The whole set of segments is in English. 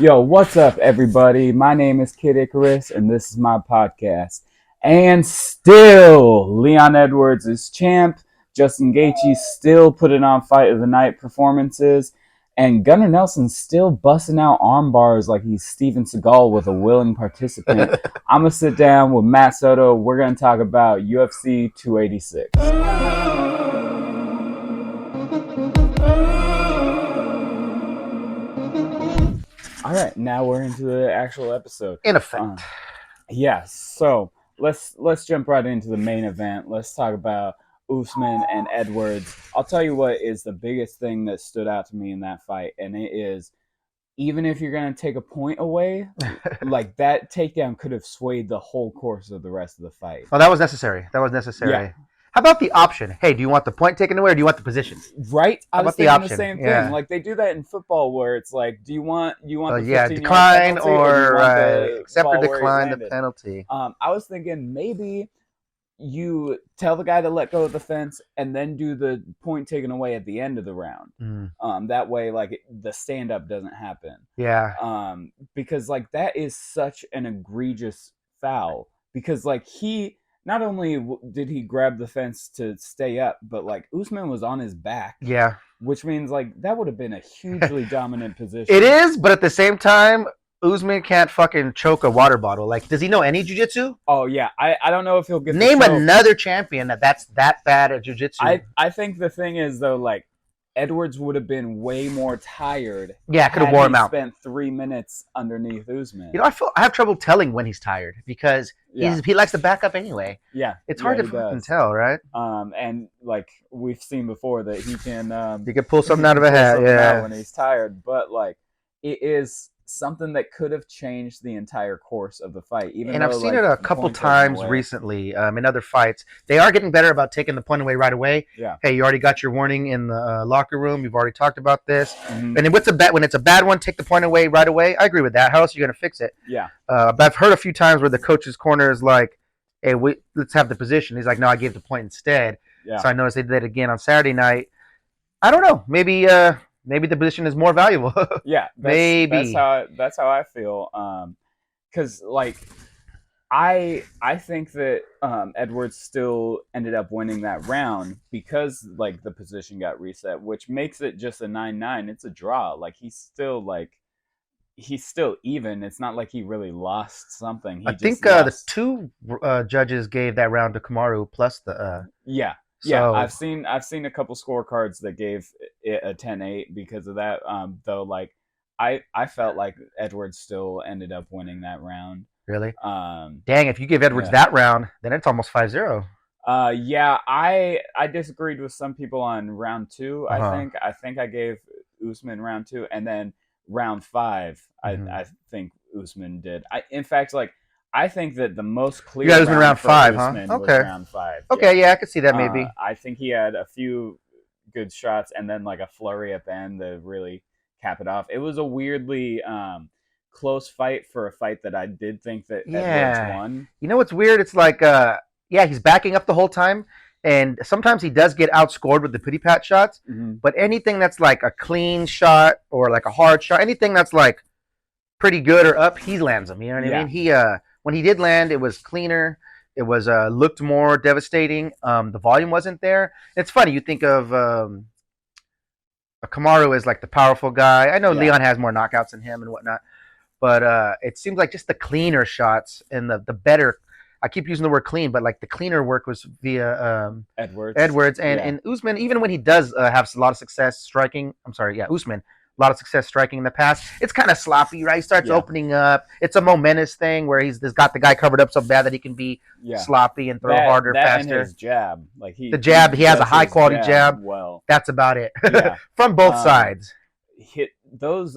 Yo, what's up, everybody? My name is Kid Ikarus, and this is my podcast. And still, Leon Edwards is champ. Justin Gaethje still putting on fight of the night performances, and Gunnar Nelson's still busting out arm bars like he's Steven Seagal with a willing participant. I'm gonna sit down with Matt Soto. We're gonna talk about UFC 286. All right, now we're into the actual episode. In effect. So let's jump right into the main event. Let's talk about Usman and Edwards. I'll tell you what is the biggest thing that stood out to me in that fight, and it is even if you're going to take a point away, like that takedown could have swayed the whole course of the rest of the fight. Oh, that was necessary. Yeah. How about the option? Hey, do you want the point taken away or do you want the position? Right? I was about the thinking the option? same thing. Yeah. Like they do that in football where it's like, do you want the 15-yard decline penalty, or do you want the accept or ball where he decline the landed? penalty. I was thinking maybe you tell the guy to let go of the fence and then do the point taken away at the end of the round. That way, like the stand up doesn't happen. Yeah. Because like that is such an egregious foul. Because like he not only did he grab the fence to stay up, but like Usman was on his back. Yeah. Which means like that would have been a hugely dominant position. It is, but at the same time, Usman can't fucking choke a water bottle. Like, does he know any jiu-jitsu? Oh yeah, I don't know if he'll get Name the choke. another champion that's that bad at jiu-jitsu. I think the thing is though, like Edwards would have been way more tired. Yeah, could have wore him out. Spent 3 minutes underneath Usman. You know, I have trouble telling when he's tired because he likes to back up anyway. Yeah, it's hard to fucking tell, right? And like we've seen before that he can pull something out of a hat, yeah, when he's tired. But like it is something that could have changed the entire course of the fight. And I've seen it a couple times recently in other fights. They are getting better about taking the point away right away. Yeah. Hey, you already got your warning in the locker room. You've already talked about this. Mm-hmm. And when it's a bad one, take the point away right away. I agree with that. How else are you going to fix it? Yeah. But I've heard a few times where the coach's corner is like, hey, let's have the position. He's like, no, I gave the point instead. Yeah. So I noticed they did that again on Saturday night. I don't know. Maybe the position is more valuable. Yeah, maybe that's how I feel. Because like I think that Edwards still ended up winning that round because like the position got reset, which makes it just a 9-9. It's a draw. Like he's still even. It's not like he really lost something. I think the two judges gave that round to Kamaru plus the yeah. So, yeah, I've seen a couple scorecards that gave it a 10-8 because of that. Though, like I felt like Edwards still ended up winning that round. Really? Dang! If you give Edwards that round, then it's almost 5-0. Yeah, I disagreed with some people on round 2. I think I gave Usman round 2, and then round 5, I think Usman did. In fact, like. I think that the most clear. You got Usman round 5, huh? Okay. Was round 5. Okay, yeah, I could see that maybe. I think he had a few good shots and then like a flurry at the end to really cap it off. It was a weirdly close fight for a fight that I did think that Edwards won. You know what's weird? It's like, he's backing up the whole time, and sometimes he does get outscored with the pity pat shots. Mm-hmm. But anything that's like a clean shot or like a hard shot, anything that's like pretty good or up, he lands them. You know what I mean? When he did land, it was cleaner. It was looked more devastating. The volume wasn't there. It's funny. You think of Kamaru as like the powerful guy. I know Leon has more knockouts than him and whatnot, but it seems like just the cleaner shots and the better. I keep using the word clean, but like the cleaner work was via Edwards and Usman. Even when he does have a lot of success striking, Usman. A lot of success striking in the past. It's kind of sloppy, right? He starts opening up. It's a momentous thing where he's got the guy covered up so bad that he can be sloppy and throw harder, faster. And his jab, like he has a high quality jab. Well, that's about it. From both sides. Hit those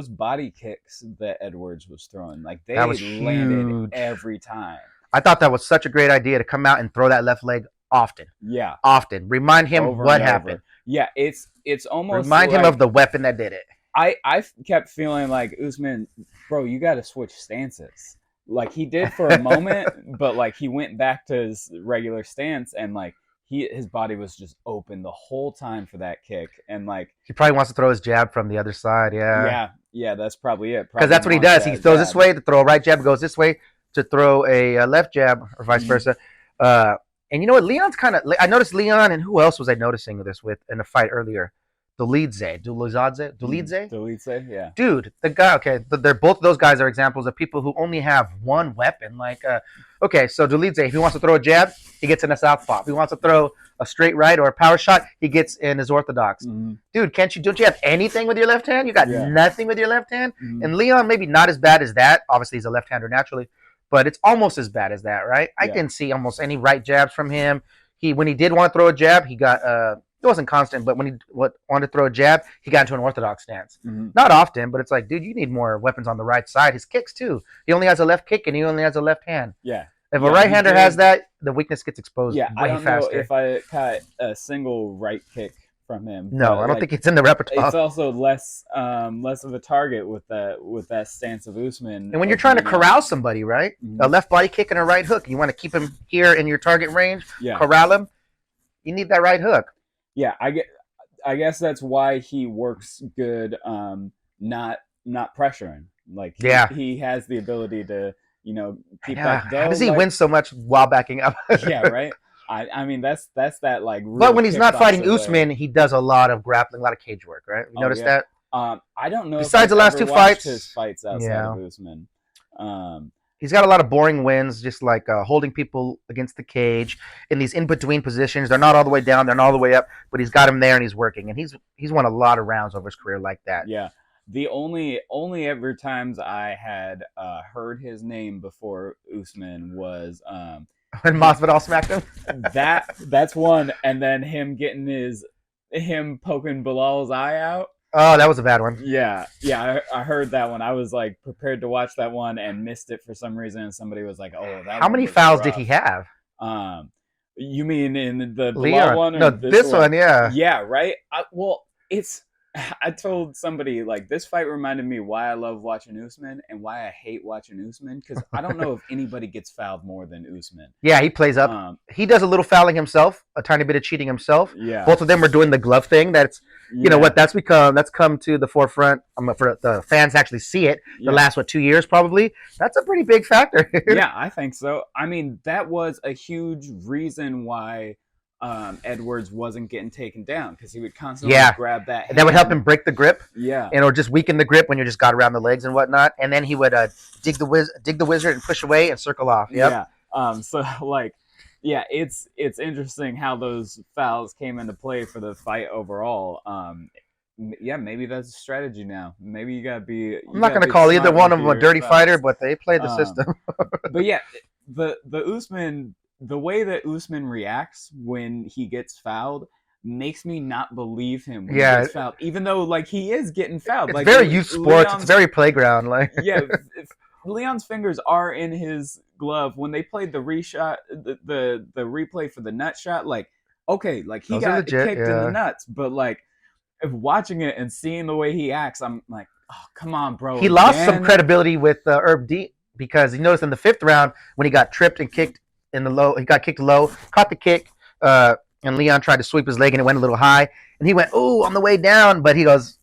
body kicks that Edwards was throwing, like they huge. landed every time. I thought that was such a great idea to come out and throw that left leg often. Yeah, often. Remind him what happened. Yeah, it's almost remind him of the weapon that did it. I kept feeling like Usman, bro, you got to switch stances. Like he did for a moment, but like he went back to his regular stance and like his body was just open the whole time for that kick, and like he probably wants to throw his jab from the other side. Yeah, Yeah, that's probably it. Because that's what he does. He throws this way to throw a right jab, goes this way to throw a left jab, or vice versa. And you know what? Leon's kind of. I noticed Leon, and who else was I noticing this with in a fight earlier? Dolidze, yeah. Dude, the guy. Okay, they're both of those guys are examples of people who only have one weapon. Like, okay, so Dolidze, if he wants to throw a jab, he gets in a southpaw. If he wants to throw a straight right or a power shot, he gets in his orthodox. Dude, don't you have anything with your left hand? You got nothing with your left hand. And Leon, maybe not as bad as that. Obviously, he's a left-hander naturally, but it's almost as bad as that, right? I didn't see almost any right jabs from him. When he did want to throw a jab, he got it wasn't constant, but when he wanted to throw a jab, he got into an orthodox stance. Not often, but it's like, dude, you need more weapons on the right side. His kicks too. He only has a left kick and he only has a left hand. Yeah. If a right-hander has that, the weakness gets exposed way I don't faster. know if I caught a single right kick from him. No, I don't think it's in the repertoire. It's also less of a target with that stance of Usman. And when you're trying to corral somebody, right? A left body kick and a right hook, you want to keep him here in your target range, corral him, you need that right hook. Yeah, I guess that's why he works good not pressuring. Like he has the ability to, keep that go. How does he win so much while backing up? Yeah, right. I mean that's that like. But when he's not fighting Usman, he does a lot of grappling, a lot of cage work, right? You notice that? I don't know. Besides the last two fights, his fights outside of Usman. He's got a lot of boring wins, just like holding people against the cage in these in-between positions. They're not all the way down, they're not all the way up, but he's got him there and he's working. And he's won a lot of rounds over his career like that. Yeah. The only ever times I had heard his name before Usman was when Masvidal smacked him. That's one, and then him poking Bilal's eye out. Oh, that was a bad one. Yeah, I heard that one. I was like prepared to watch that one and missed it for some reason. And somebody was like, "Oh, that." How many fouls did he have? You mean in the Leon one? Or no, this one, yeah. Yeah, right. I told somebody like this fight reminded me why I love watching Usman and why I hate watching Usman, because I don't know if anybody gets fouled more than Usman. Yeah, he plays up. He does a little fouling himself, a tiny bit of cheating himself. Yeah, both of them were doing the glove thing. That's that's come to the forefront. For the fans to actually see it. The last 2 years probably. That's a pretty big factor. Yeah, I think so. I mean, that was a huge reason why Edwards wasn't getting taken down, because he would constantly grab that hand. That would help him break the grip, and or just weaken the grip when you just got around the legs and whatnot, and then he would dig the wizard and push away and circle off. So like, it's interesting how those fouls came into play for the fight overall. Maybe that's a strategy now. Maybe you gotta be. I'm not gonna call either one of them a dirty fighter, but they play the system. But yeah, the Usman. The way that Usman reacts when he gets fouled makes me not believe him when he gets fouled, even though like he is getting fouled. It's like, very youth sports. It's very playground. Like if Leon's fingers are in his glove when they played the reshot, the replay for the nut shot. Like okay, like he got legit, kicked in the nuts, but like if watching it and seeing the way he acts, I'm like, oh come on, bro. He lost some credibility with Herb Dean because he noticed in the 5th round when he got tripped and kicked. In the low, he got kicked low, caught the kick, and Leon tried to sweep his leg and it went a little high, and he went, "Ooh!" on the way down, but he goes,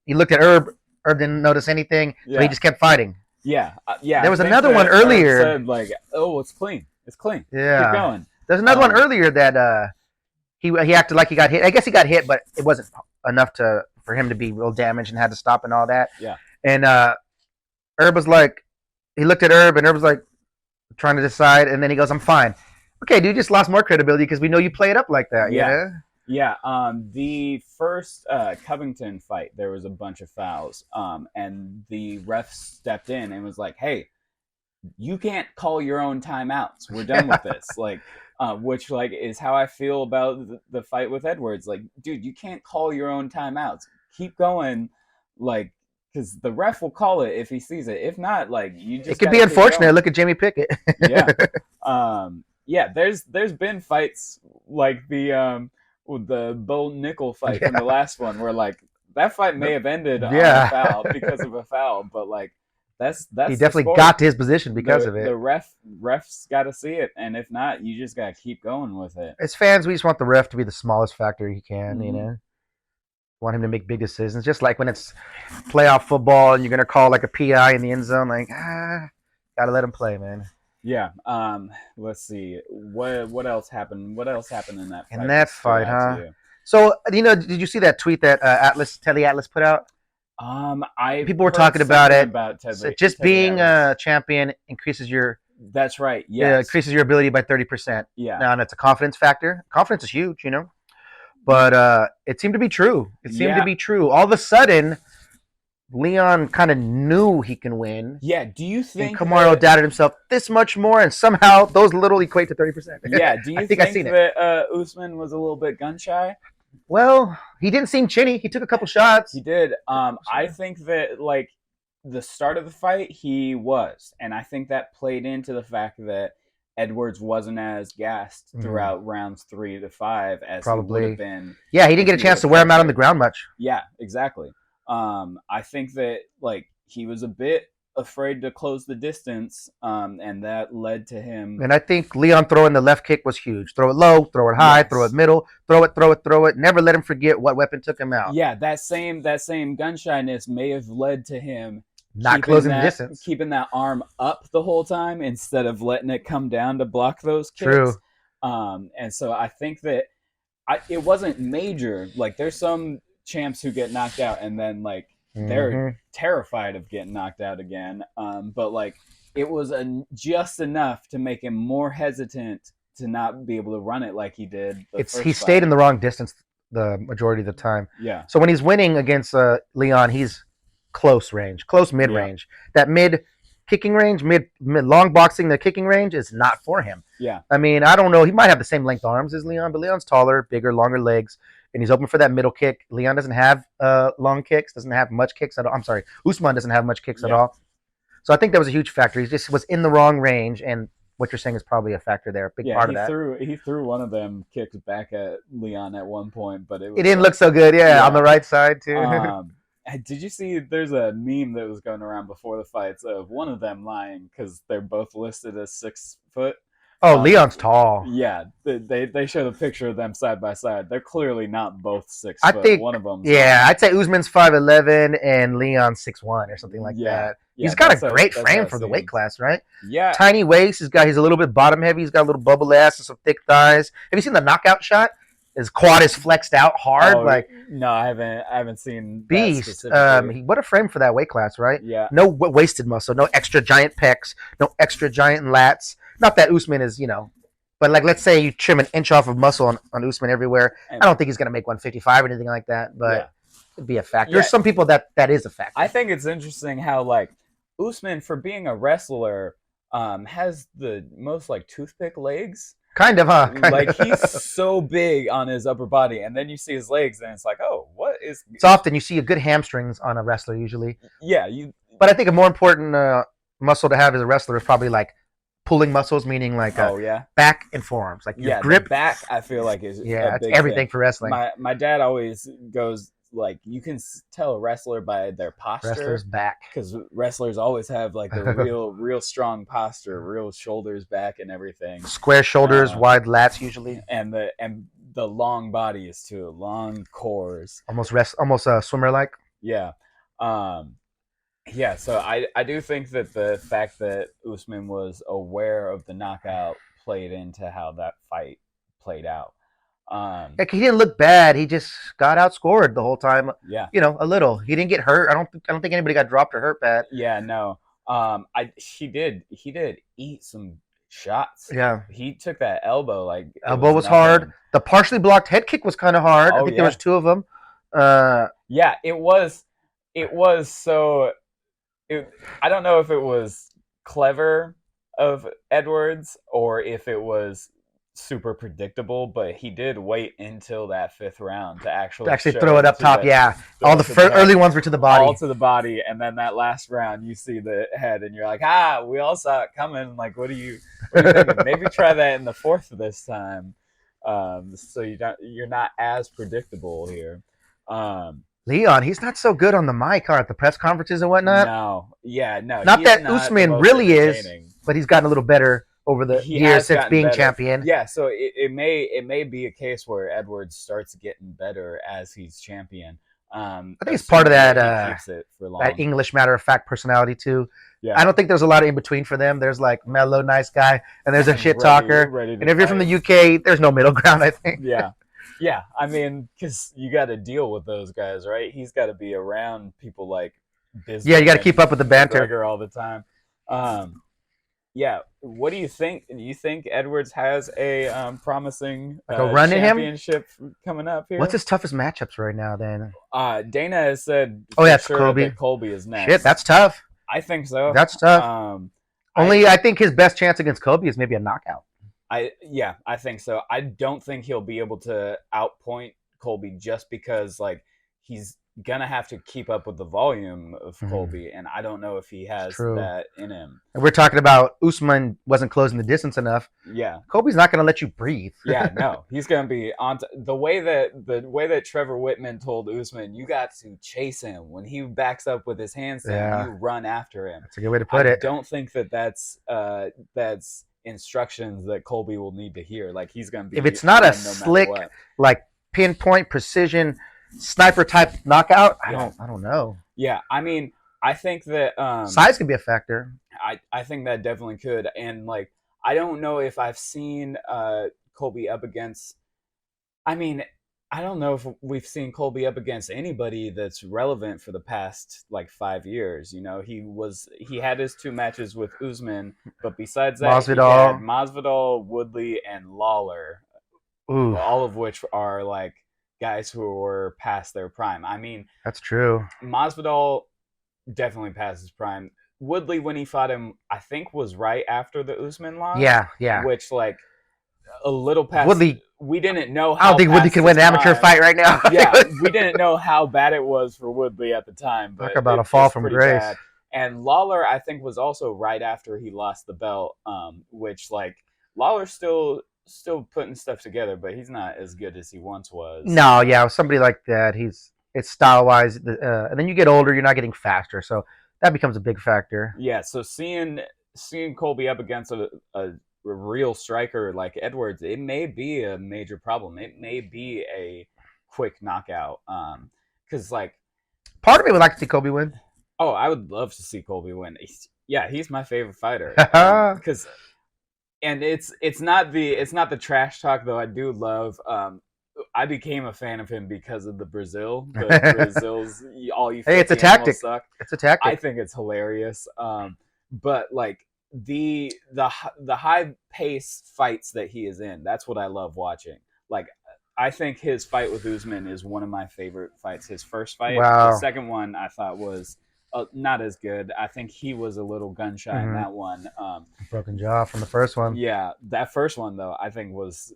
he looked at Herb. Herb didn't notice anything, so he just kept fighting. Yeah. There was another one earlier. Said like, "Oh, it's clean. It's clean. Yeah, keep going." There's another one earlier that he acted like he got hit. I guess he got hit, but it wasn't enough for him to be real damaged and had to stop and all that. Yeah. And Herb was like, he looked at Herb, and Herb was like, trying to decide, and then he goes, "I'm fine." Okay, dude, just lost more credibility because we know you play it up like that. Yeah. The first Covington fight, there was a bunch of fouls, and the ref stepped in and was like, "Hey, you can't call your own timeouts. We're done with this." Like, which like is how I feel about the fight with Edwards. Like, dude, you can't call your own timeouts. Keep going, like. Because the ref will call it if he sees it. If not, like you just. It could be unfortunate. Look at Jamie Pickett. There's been fights like the Bo Nickel fight from the last one, where like that fight may have ended on a foul because of a foul, but like that's he definitely got to his position because of it. The refs got to see it, and if not, you just got to keep going with it. As fans, we just want the ref to be the smallest factor he can. You know. want him to make big decisions. Just like when it's playoff football and you're gonna call like a PI in the end zone, like gotta let him play, man. Yeah. Let's see. What else happened? What else happened in that fight? In that fight, huh? So did you see that tweet that Telly Atlas put out? People were talking about it. Just being a champion increases your. That's right. Yeah, increases your ability by 30%. Yeah. Now, and it's a confidence factor. Confidence is huge, But it seemed to be true. All of a sudden, Leon kind of knew he can win. Yeah. Do you think Kamaru doubted himself this much more, and somehow those little equate to 30%? Yeah. Do you think that Usman was a little bit gun shy? Well, he didn't seem chinny. He took a couple shots. He did. I think that the start of the fight, he was, and I think that played into the fact that Edwards wasn't as gassed throughout rounds 3 to 5 as he would have been. Yeah, he didn't get a chance to wear him out on the ground much. Yeah, exactly. I think that he was a bit afraid to close the distance, and that led to him. And I think Leon throwing the left kick was huge. Throw it low, throw it high, throw it middle, throw it. Never let him forget what weapon took him out. Yeah, that same gun shyness may have led to him not closing the distance, keeping that arm up the whole time instead of letting it come down to block those kicks. True. And so I think that it wasn't major. There's some champs who get knocked out and then they're terrified of getting knocked out again. But it was just enough to make him more hesitant to not be able to run it like he did. He stayed in the wrong distance the majority of the time. Yeah. So when he's winning against Leon, he's close mid range. That mid kicking range, mid long boxing, the kicking range is not for him. Yeah. I mean, I don't know. He might have the same length arms as Leon, but Leon's taller, bigger, longer legs, and he's open for that middle kick. Leon doesn't have long kicks, doesn't have much kicks at all. I'm sorry, Usman doesn't have much kicks at all. So I think that was a huge factor. He just was in the wrong range, and what you're saying is probably a factor there, a big part of that. He threw one of them kicks back at Leon at one point, but it didn't look so good, on the right side too. Did you see there's a meme that was going around before the fights of one of them lying because they're both listed as 6 foot? Oh, Leon's tall. Yeah, they show the picture of them side by side. They're clearly not both 6 foot. I think one of them. Yeah, I'd say Usman's 5'11" and Leon's 6'1" or something like that. Yeah, he's got a great frame for the weight class, right? Yeah. Tiny waist. He's a little bit bottom heavy. He's got a little bubble ass and some thick thighs. Have you seen the knockout shot? His quad is flexed out hard. No, I haven't seen beast. What a frame for that weight class, right? Yeah. No wasted muscle, no extra giant pecs, no extra giant lats. Not that Usman is, but let's say you trim an inch off of muscle on Usman everywhere. I don't think he's gonna make 155 or anything like that, but it'd be a factor. There's some people that is a factor. I think it's interesting how Usman, for being a wrestler, has the most toothpick legs. Kind of, huh? He's so big on his upper body, and then you see his legs, and it's oh, what is... It's often you see a good hamstrings on a wrestler, usually. Yeah. But I think a more important muscle to have as a wrestler is probably pulling muscles, meaning back and forearms. Your grip. The back, I feel is it's everything thing. For wrestling. My dad always goes... you can tell a wrestler by their posture. Wrestler's back. Because wrestlers always have the real strong posture, real shoulders back and everything. Square shoulders, wide lats usually. And the long bodies too, long cores. Almost swimmer-like. Yeah. So I do think that the fact that Usman was aware of the knockout played into how that fight played out. He didn't look bad. He just got outscored the whole time. Yeah, a little. He didn't get hurt. I don't think anybody got dropped or hurt bad. Yeah, no. He did eat some shots. Yeah, he took that elbow elbow was hard. The partially blocked head kick was kind of hard. I think there was 2 of them. Yeah, it was. So, I don't know if it was clever of Edwards or if it was super predictable, but he did wait until that 5th round to actually throw it up top. All the early ones were to the body. All to the body, and then that last round you see the head and you're we all saw it coming. What are you thinking? Maybe try that in the 4th this time, so you're not as predictable here. Leon, he's not so good on the mic or at the press conferences and whatnot. No. Not that Usman really is, but he's gotten a little better over the years since being champion. Yeah, so it may be a case where Edwards starts getting better as he's champion. I think it's part of that he keeps it for long. that English matter of fact personality too. Yeah. I don't think there's a lot of in between for them. There's like mellow, nice guy, and there's a shit talker. ready to And if you're fight. from the UK, there's no middle ground, I think. Yeah. Yeah. I mean, because you got to deal with those guys, right? He's got to be around people like Bisping. Yeah, you got to keep up with the banter. McGregor all the time. Yeah. What do you think? Do you think Edwards has a promising Like a run in him? championship coming up here? What's his toughest matchups right now, then? Dana has said Oh, yeah, it's sure Colby. that Colby is next. Shit, that's tough. I think so. That's tough. I think his best chance against Colby is maybe a knockout. I think so. I don't think he'll be able to outpoint Colby just because like he's gonna have to keep up with the volume of Colby, and I don't know if he has that in him. And we're talking about Usman wasn't closing the distance enough. Yeah, Colby's not gonna let you breathe. Yeah, no, he's gonna be on the way that Trevor Whitman told Usman, you got to chase him when he backs up with his hands down. You run after him. That's a good way to put it. I don't think that's instructions that Colby will need to hear. Like he's gonna be. If it's not a slick, like pinpoint precision sniper type knockout, I don't know. Yeah, I mean, I think that size could be a factor. I think that definitely could, and like I don't know if I've seen Colby up against. I mean, I don't know if we've seen Colby up against anybody that's relevant for the past like 5 years. You know, he had his 2 matches with Usman, but besides that, Masvidal. He had Masvidal, Woodley, and Lawler, all of which are like guys who were past their prime. I mean, that's true. Masvidal definitely past his prime. Woodley, when he fought him, I think was right after the Usman loss. Yeah. Which like a little past. Woodley, we didn't know how. I don't think Woodley can win an amateur fight right now. Yeah, we didn't know how bad it was for Woodley at the time. But talk about a fall from grace. Bad. And Lawler, I think, was also right after he lost the belt. Which like Lawler's still putting stuff together, but he's not as good as he once was. No, yeah, somebody like that, it's style wise, and then you get older, you're not getting faster, so that becomes a big factor. Yeah, so seeing Colby up against a real striker like Edwards, it may be a major problem. It may be a quick knockout. Because like, part of me would like to see Colby win. Oh, I would love to see Colby win. He's my favorite fighter. Because. And it's not the trash talk though. I do love. I became a fan of him because of the Brazil. The Brazil's all you. Hey, it's a tactic. Suck. It's a tactic. I think it's hilarious. But like the high pace fights that he is in, that's what I love watching. Like I think his fight with Usman is one of my favorite fights. His first fight, the second one, I thought was. Not as good. I think he was a little gun shy in that one. Broken jaw from the first one. Yeah, that first one though, I think was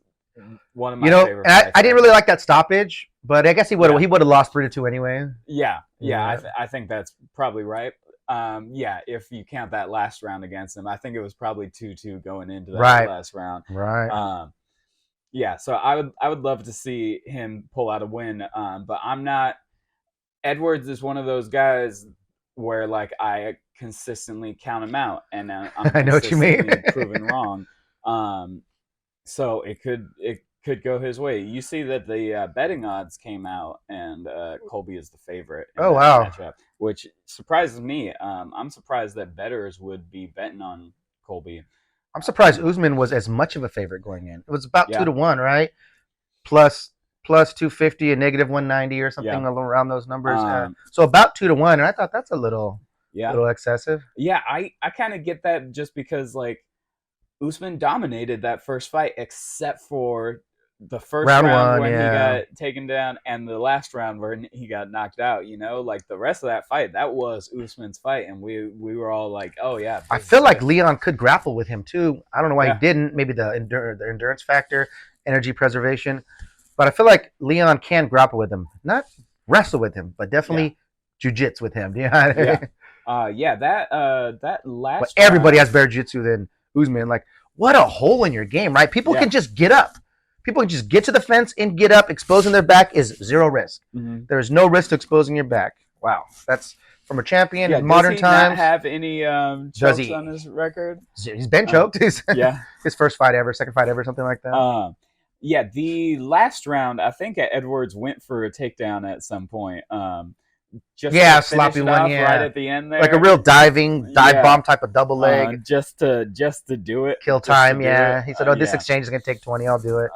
one of my favorite. And I didn't really like that stoppage, but I guess he would have lost 3-2 anyway. Yeah. I think that's probably right. If you count that last round against him, I think it was probably 2-2 going into that last round. Right. So I would love to see him pull out a win. But I'm not. Edwards is one of those guys where like I consistently count him out, and I'm I know what you mean. proven wrong. So it could go his way. You see that the betting odds came out, and Colby is the favorite. Oh wow! Matchup, which surprises me. I'm surprised that bettors would be betting on Colby. I'm surprised Usman was as much of a favorite going in. It was about 2-1, right? Plus 250 and negative 190 or something around those numbers. So about 2-1, and I thought that's a little excessive. Yeah, I kind of get that just because like Usman dominated that first fight, except for the first round when he got taken down, and the last round where he got knocked out. You know, like the rest of that fight, that was Usman's fight, and we were all like, oh yeah. I feel like Leon could grapple with him too. I don't know why he didn't. Maybe the endurance factor, energy preservation. But I feel like Leon can grapple with him. Not wrestle with him, but definitely jiu-jitsu with him. That last but everybody has better jiu-jitsu than Usman. Like, what a hole in your game, right? People can just get up. People can just get to the fence and get up. Exposing their back is zero risk. Mm-hmm. There is no risk to exposing your back. Wow. That's from a champion in modern times. Does he not have any chokes on his record? He's been choked. His first fight ever, second fight ever, something like that. Yeah, the last round, I think Edwards went for a takedown at some point. Just Yeah, to finish sloppy it one. off right Yeah, at the end like a there. real dive Yeah, bomb type of double leg, just to do it, kill just to time. do it. Yeah, he said, "Oh, this Yeah. exchange is gonna take 20. I'll do it."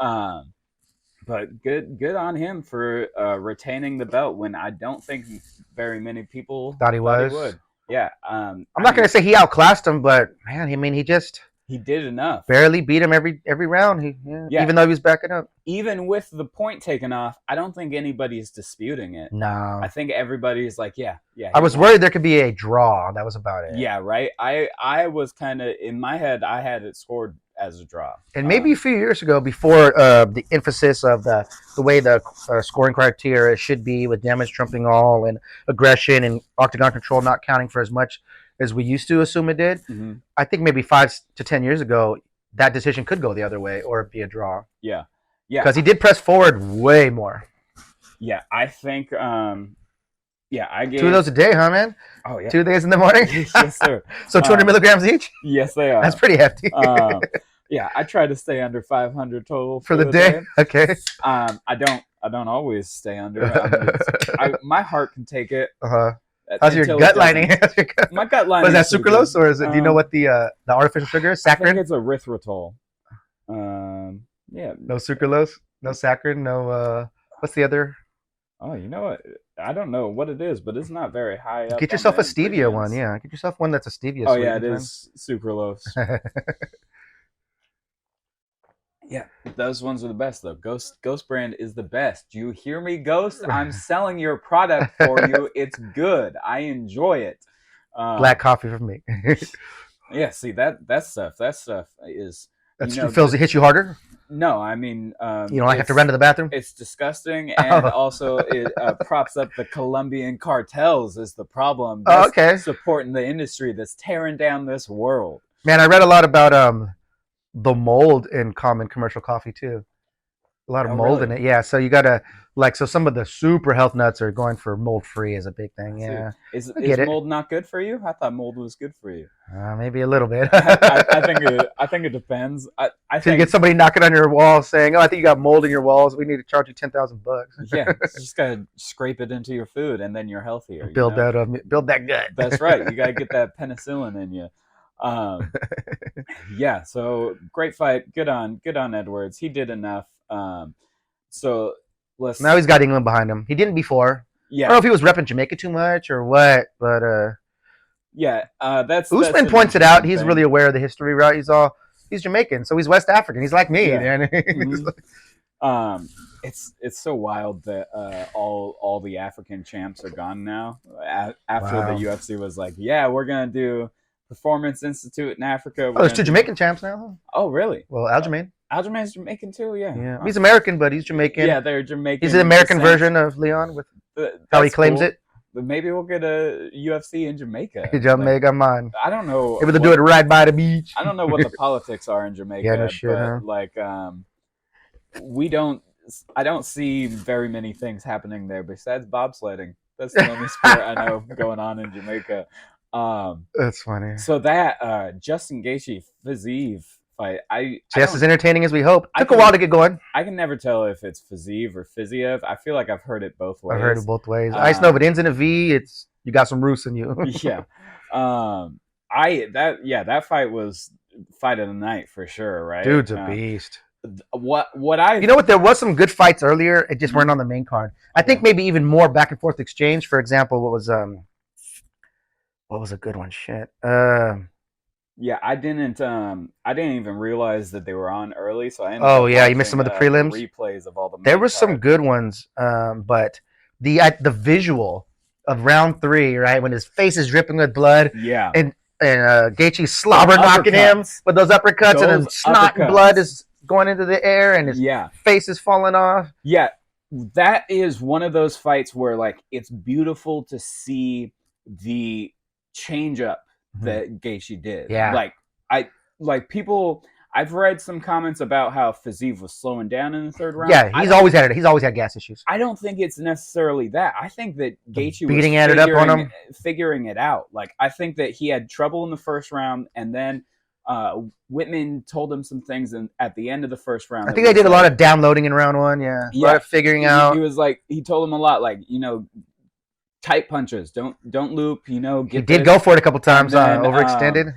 But good on him for retaining the belt when I don't think very many people Thought he was. would. Yeah. I'm not gonna say he outclassed him, but man, I mean, he just he did enough. barely beat him every round. Even though he was backing up. Even with the point taken off, I don't think anybody's disputing it. No, I think everybody's like, yeah. I was worried there could be a draw. That was about it. Yeah, right. I was kind of in my head. I had it scored as a draw. And maybe a few years ago, before the emphasis of the way the scoring criteria should be, with damage trumping all and aggression and octagon control not counting for as much as we used to assume it did. Mm-hmm. I think maybe 5 to 10 years ago, that decision could go the other way or be a draw. Yeah. Because he did press forward way more. Yeah, I think. I gave 2 of those a day, huh, man? Oh yeah, 2 days in the morning. Yes, sir. So 200 milligrams each. Yes, they are. That's pretty hefty. Yeah, I try to stay under 500 total for the day. Okay. I don't always stay under. My heart can take it. How's your gut lining? My gut lining. Was that sucralose, or is it? Do you know what the artificial sugar is? Saccharin. I think it's erythritol. Yeah. No sucralose, no saccharin, no. What's the other? Oh, you know what? I don't know what it is, but it's not very high up. Get yourself a stevia one. Yeah, get yourself one that's a stevia. Oh yeah, it is sucralose. Yeah, those ones are the best though. Ghost brand is the best. Do you hear me, Ghost? I'm selling your product for you. It's good. I enjoy it. Black coffee for me. Yeah, see that stuff. That stuff is. It hits you harder. No, I mean, you don't have to run to the bathroom. It's disgusting, and also it props up the Colombian cartels is the problem. That's supporting the industry that's tearing down this world. Man, I read a lot about the mold in common commercial coffee too. A lot of mold in it. Yeah, so you gotta so some of the super health nuts are going for mold free is a big thing. Yeah, is mold not good for you? I thought mold was good for you. Maybe a little bit. I think it depends. I think you get somebody knocking on your wall saying, "Oh, I think you got mold in your walls. We need to charge you $10,000." Yeah, you just gotta scrape it into your food, and then you're healthier. Build that gut. That's right. You gotta get that penicillin in you. Yeah. So great fight. Good on Edwards. He did enough. So now he's got England behind him. He didn't before. Yeah. I don't know if he was repping Jamaica too much or what, but yeah. That's Usman points it out. He's really aware of the history, right? He's Jamaican, so he's West African. He's like me. Yeah. It's so wild that all the African champs are gone now. After the UFC was like, yeah, we're gonna do Performance Institute in Africa. There's 2 Jamaican champs now. Oh, really? Well, Aljamain. Aljamain's Jamaican too, yeah. Yeah, he's American, but he's Jamaican. Yeah, they're Jamaican. He's the American version of Leon with how he claims it. But maybe we'll get a UFC in Jamaica. Jamaica, man. I don't know. Maybe they'll do it right by the beach. I don't know what the politics are in Jamaica. Yeah, no shit, but I don't see very many things happening there besides bobsledding. That's the only sport I know going on in Jamaica. That's funny. So that Justin Gaethje Fiziev fight, just as entertaining as we hope. Took a while to get going. I can never tell if it's Fiziev or Fiziev. I feel like I've heard it both ways. I've heard it both ways. I just know if it ends in a V, it's you got some roots in you. Yeah. That fight was fight of the night for sure, right? Dude's a beast. There was some good fights earlier. It just weren't on the main card. I think maybe even more back and forth exchange. For example, what was a good one? Shit. Yeah, I didn't even realize that they were on early, so I you missed some of the prelims. Replays of all the. There were some good ones, but the visual of round 3, right, when his face is dripping with blood, and Gaethje slobber knocking him with those uppercuts, and then snot and blood is going into the air, and his face is falling off. Yeah, that is one of those fights where it's beautiful to see the change up that Gaethje did. Yeah. I've read some comments about how Fiziev was slowing down in the 3rd round. Yeah, he's always had gas issues. I don't think it's necessarily that. I think that Gaethje beating at it up on him, figuring it out. I think that he had trouble in the 1st round, and then Whitman told him some things at the end of the first round. I think they did a lot of downloading in round 1. Yeah, a lot of figuring out. He was like, he told him a lot, like, tight punches. Don't loop. He did go for it a couple times. Overextended.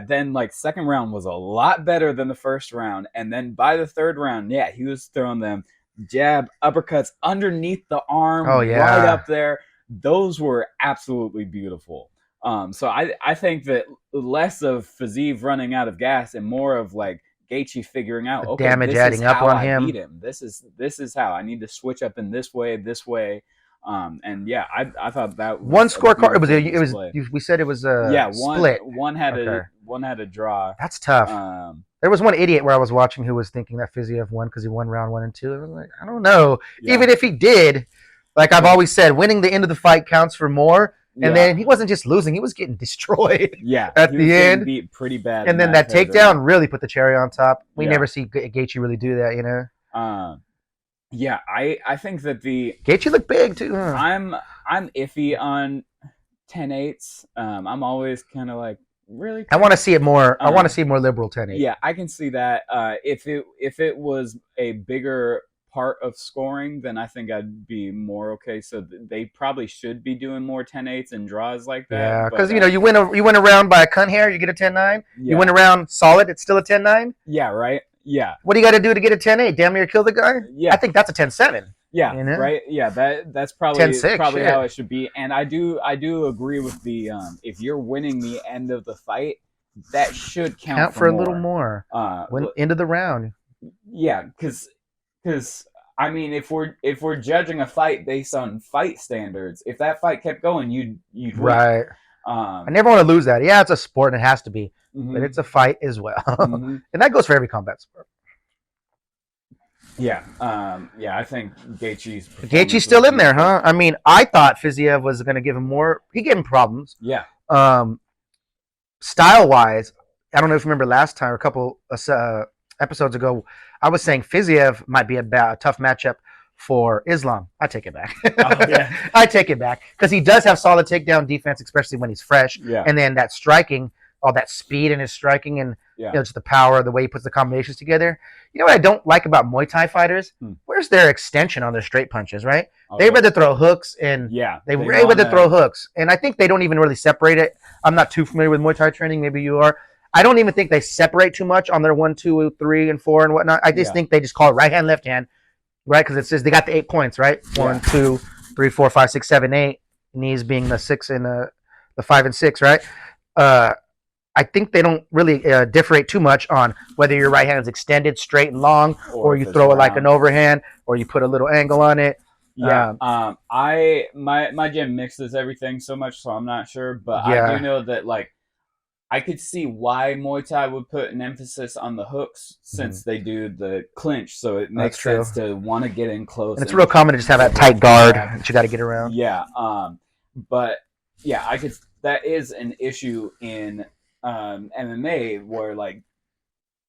Then like second round was a lot better than the first round, and then by the third round, he was throwing them jab uppercuts underneath the arm, right up there. Those were absolutely beautiful. So I think that less of Fiziev running out of gas and more of like Gaethje figuring out, okay, damage adding up on him. Beat him. This is how I need to switch up in this way. I thought that was one scorecard. It was. We said it was a split. One had a draw. That's tough. There was one idiot where I was watching who was thinking that Fiziev won because he won round 1 and 2. I was like, I don't know. Yeah. Even if he did, like I've always said, winning the end of the fight counts for more. And then he wasn't just losing; he was getting destroyed. At the end, beat pretty bad. And then that takedown really put the cherry on top. We never see Gaethje really do that, you know. I think that the Gaethje looked big too. I'm iffy on 10-8s. I'm always kind of like, really. I want to see it more. I want to see more liberal 10-8. Yeah, I can see that. If it was a bigger part of scoring, then I think I'd be more okay. So they probably should be doing more 10-8s and draws like that. Yeah, because you win a round by a cunt hair, you get a 10-9. You win a round solid, it's still a 10-9. Yeah, right. Yeah. What do you got to do to get a 10-8? Damn near kill the guy? Yeah. I think that's a 10-7. Yeah, right. Yeah, that's probably 10-6, probably how it should be. And I do agree with the if you're winning the end of the fight, that should count for a little more. End of the round. Yeah, because I mean, if we're judging a fight based on fight standards, if that fight kept going, you'd win. Right. I never want to lose that. Yeah, it's a sport and it has to be, but it's a fight as well, and that goes for every combat sport. Yeah, I think Gaethje's still in there, huh? I mean, I thought Fiziev was going to give him more. He gave him problems. Yeah. Style-wise, I don't know if you remember last time or a couple episodes ago, I was saying Fiziev might be a tough matchup for Islam. I take it back. I take it back because he does have solid takedown defense, especially when he's fresh. Yeah. And then that striking, all that speed in his striking and just the power, the way he puts the combinations together. You know what I don't like about Muay Thai fighters? Where's their extension on their straight punches, right? They rather throw hooks and they rather throw hooks. And I think they don't even really separate it. I'm not too familiar with Muay Thai training. Maybe you are. I don't even think they separate too much on their 1, 2, 3, and 4 and whatnot. I just think they just call it right hand, left hand, right? Because it says they got the 8 points, right? 1, 2, 3, 4, 5, 6, 7, 8. Knees being the 6 and the 5 and 6, right? I think they don't really differentiate too much on whether your right hand is extended, straight, and long, or you throw it like an overhand, or you put a little angle on it. Yeah. My gym mixes everything so much, so I'm not sure, but I do know that like I could see why Muay Thai would put an emphasis on the hooks since they do the clinch, so it makes sense to want to get in close. And it's real common to just have that tight guard that you got to get around. Yeah. But yeah, that is an issue in MMA where like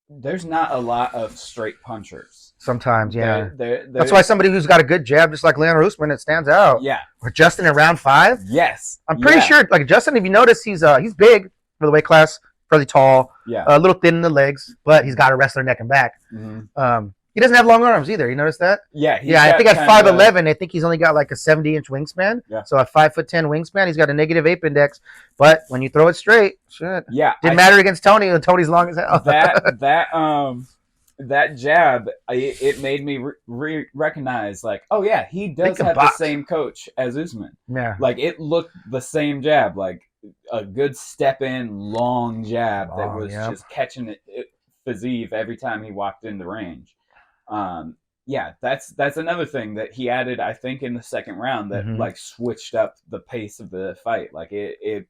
there's not a lot of straight punchers. Sometimes, yeah. That's why somebody who's got a good jab, just like Leon Usman, it stands out. Yeah. Or Justin in round 5. Yes. I'm pretty sure, like Justin, if you notice, he's big for the weight class, fairly tall. Yeah. A little thin in the legs, but he's got a wrestler neck and back. He doesn't have long arms either. You notice that? Yeah. I think at 5'11", I think he's only got like a 70-inch wingspan. Yeah. So at 5'10" wingspan, he's got a negative ape index. But when you throw it straight, shit. Yeah. Didn't matter against Tony. Tony's long as hell. That jab, it made me recognize like, oh yeah, he does have the same coach as Usman. Yeah. Like it looked the same jab, like a good step in long jab that was just catching it Fiziev every time he walked into range. That's another thing that he added, I think, in the second round that like switched up the pace of the fight. Like it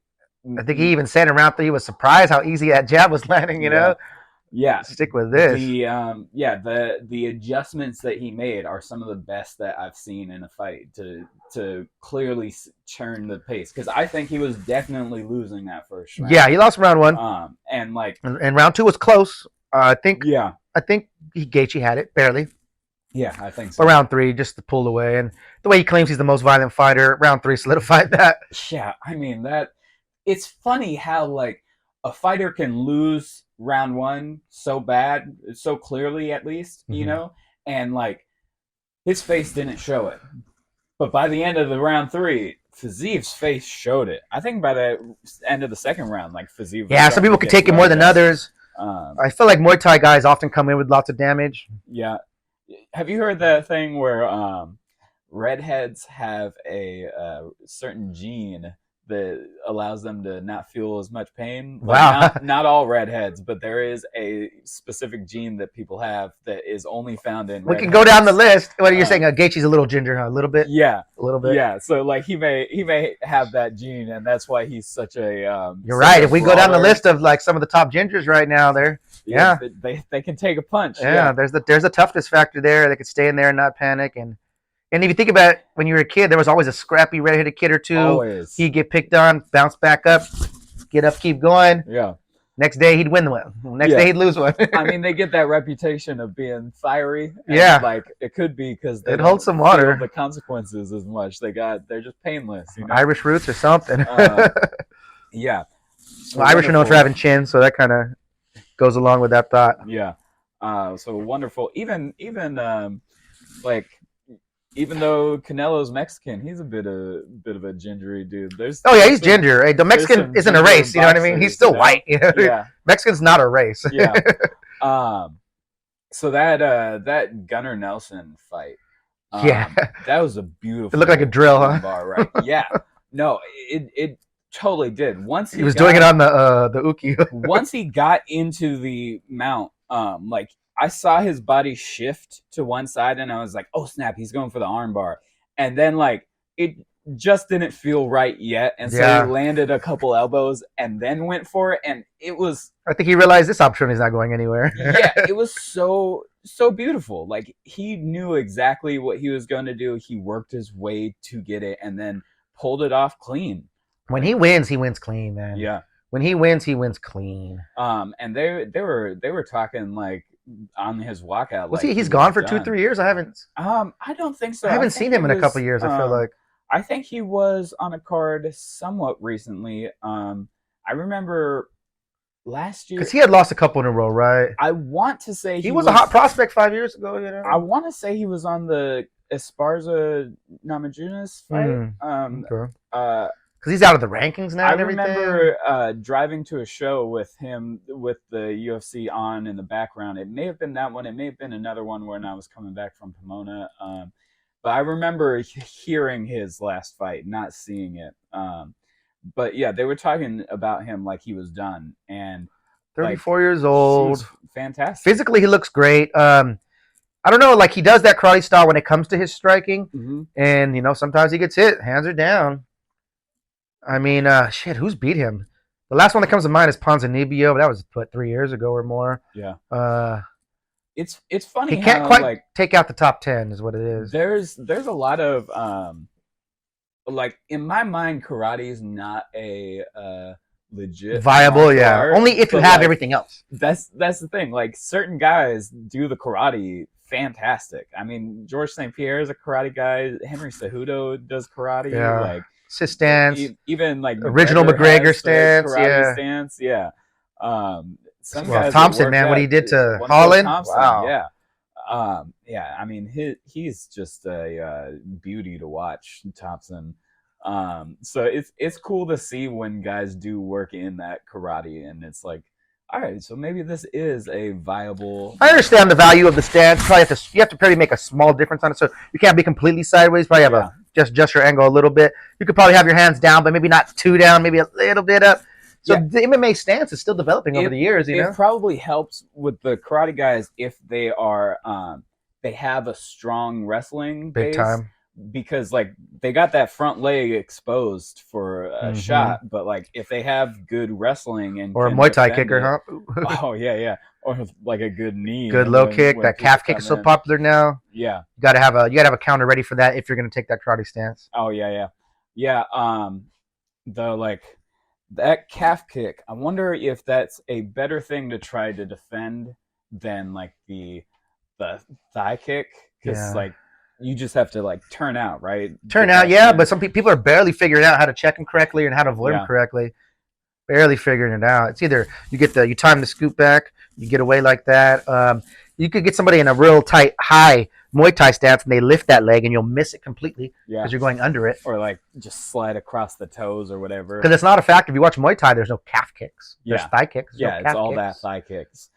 I think he even said around that he was surprised how easy that jab was landing, you know? Yeah. Stick with this. The adjustments that he made are some of the best that I've seen in a fight to clearly churn the pace, because I think he was definitely losing that first round. Yeah, he lost round 1. And round 2 was close. I think Gaethje had it barely. Yeah, I think so. But round 3 just pulled away, and the way he claims he's the most violent fighter, round 3 solidified that. Yeah, I mean that. It's funny how like a fighter can lose round one so bad, so clearly at least, you Mhm. know, and like his face didn't show it. But by the end of the round three, Fiziev's face showed it. I think by the end of the second round, like Fiziev was Yeah, some starting people to could get take it more thrown than down. others. I feel like Muay Thai guys often come in with lots of damage. Yeah. Have you heard that thing where redheads have a certain gene that allows them to not feel as much pain? Like Wow. not all redheads, but there is a specific gene that people have that is only found in We redheads. can go down the list. What are you saying? Gaethje's a little ginger, huh? A little bit? Yeah. A little bit? Yeah. So like he may have that gene, and that's why he's such a You're such right. a If we go down the brawler. list of like some of the top gingers right now, there. Yeah. They can take a punch. Yeah, there's a toughness factor there. They could stay in there and not panic. And if you think about it, when you were a kid, there was always a scrappy redheaded kid or two. Always. He'd get picked on, bounce back up, get up, keep going. Yeah. Next day he'd win one. Next day he'd lose one. I mean, they get that reputation of being fiery. And Yeah. like it could be because they It don't holds some water. feel the consequences as much. They're just painless. You know? Irish roots or something. Yeah. So well, Irish are known for wonderful. having chins, so that kind of goes along with that thought. Yeah. So wonderful. Even like even though Canelo's Mexican, he's a bit of a gingery dude. Oh yeah, he's ginger. Hey, the Mexican some isn't a ginger race. You know what I mean? He's boxers, still you know? white. You know? Yeah. Mexican's not a race. Yeah. So that Gunnar Nelson fight. Yeah. That was a beautiful. It looked like a drill, huh? Bar, right? Yeah. No, it totally did. Once he was doing it on the uki. Once he got into the mount, like I saw his body shift to one side, and I was like, "Oh snap, he's going for the armbar," and then like it just didn't feel right yet, and so Yeah. he landed a couple elbows and then went for it, and it was. I think he realized this opportunity is not going anywhere. Yeah, it was so beautiful. Like he knew exactly what he was going to do. He worked his way to get it, and then pulled it off clean. When he wins clean, man. Yeah. When he wins clean. And they were talking like on his walkout. Was like he? He's gone for done. 2-3 years. I haven't. I don't think so. I haven't seen him in a couple years. I feel like. I think he was on a card somewhat recently. I remember last year Because he had lost a couple in a row, right? I want to say he was a hot prospect 5 years ago. You know. I want to say he was on the Esparza Namajunas fight. Okay. Because he's out of the rankings now. I and everything. remember driving to a show with him with the UFC on in the background. It may have been that one. It may have been another one when I was coming back from Pomona. But I remember hearing his last fight, not seeing it. But yeah, they were talking about him like he was done. And 34 years old. Fantastic. Physically, he looks great. I don't know, like he does that karate style when it comes to his striking. Mm-hmm. And, you know, sometimes he gets hit. Hands are down. I mean, shit, who's beat him? The last one that comes to mind is Ponzinibbio, but that was, 3 years ago or more. Yeah. It's funny he can't how, quite like, take out the top 10 is what it is. There's a lot of like in my mind, karate is not a legit viable, yeah. art, only if you have everything else. That's the thing. Like certain guys do the karate fantastic. I mean, George St. Pierre is a karate guy. Henry Cejudo does karate. Yeah. Like his stance, even like original McGregor stance, karate stance, yeah. Some guys Thompson, man, what he did to Holland, Thompson, wow. Yeah. Yeah, I mean, he's just a beauty to watch, Thompson. So it's cool to see when guys do work in that karate, and it's like, all right, so maybe this is a viable. I understand the value of the stance. You have to probably make a small difference on it, so you can't be completely sideways. Probably have just your angle a little bit. You could probably have your hands down, but maybe not too down, maybe a little bit up. So the MMA stance is still developing over the years. You know, it probably helps with the karate guys if they are they have a strong wrestling base, big time, because like they got that front leg exposed for a shot, but like if they have good wrestling and or a Muay Thai kicker, huh? Oh yeah, or like a good knee, good low kick. That calf kick is so popular now. Yeah, you gotta have a counter ready for that if you're gonna take that karate stance. Oh yeah. That calf kick, I wonder if that's a better thing to try to defend than like the thigh kick, because like you just have to like turn out, right? Turn out, yeah. But some people are barely figuring out how to check them correctly and how to avoid them correctly. barely figuring it out. It's either you time the scoop back, you get away like that. You could get somebody in a real tight high Muay Thai stance and they lift that leg and you'll miss it completely Yeah. because you're going under it. Or like just slide across the toes or whatever. Because it's not a fact. If you watch Muay Thai, there's no calf kicks. There's thigh kicks. Yeah, no it's all kicks. that thigh kicks.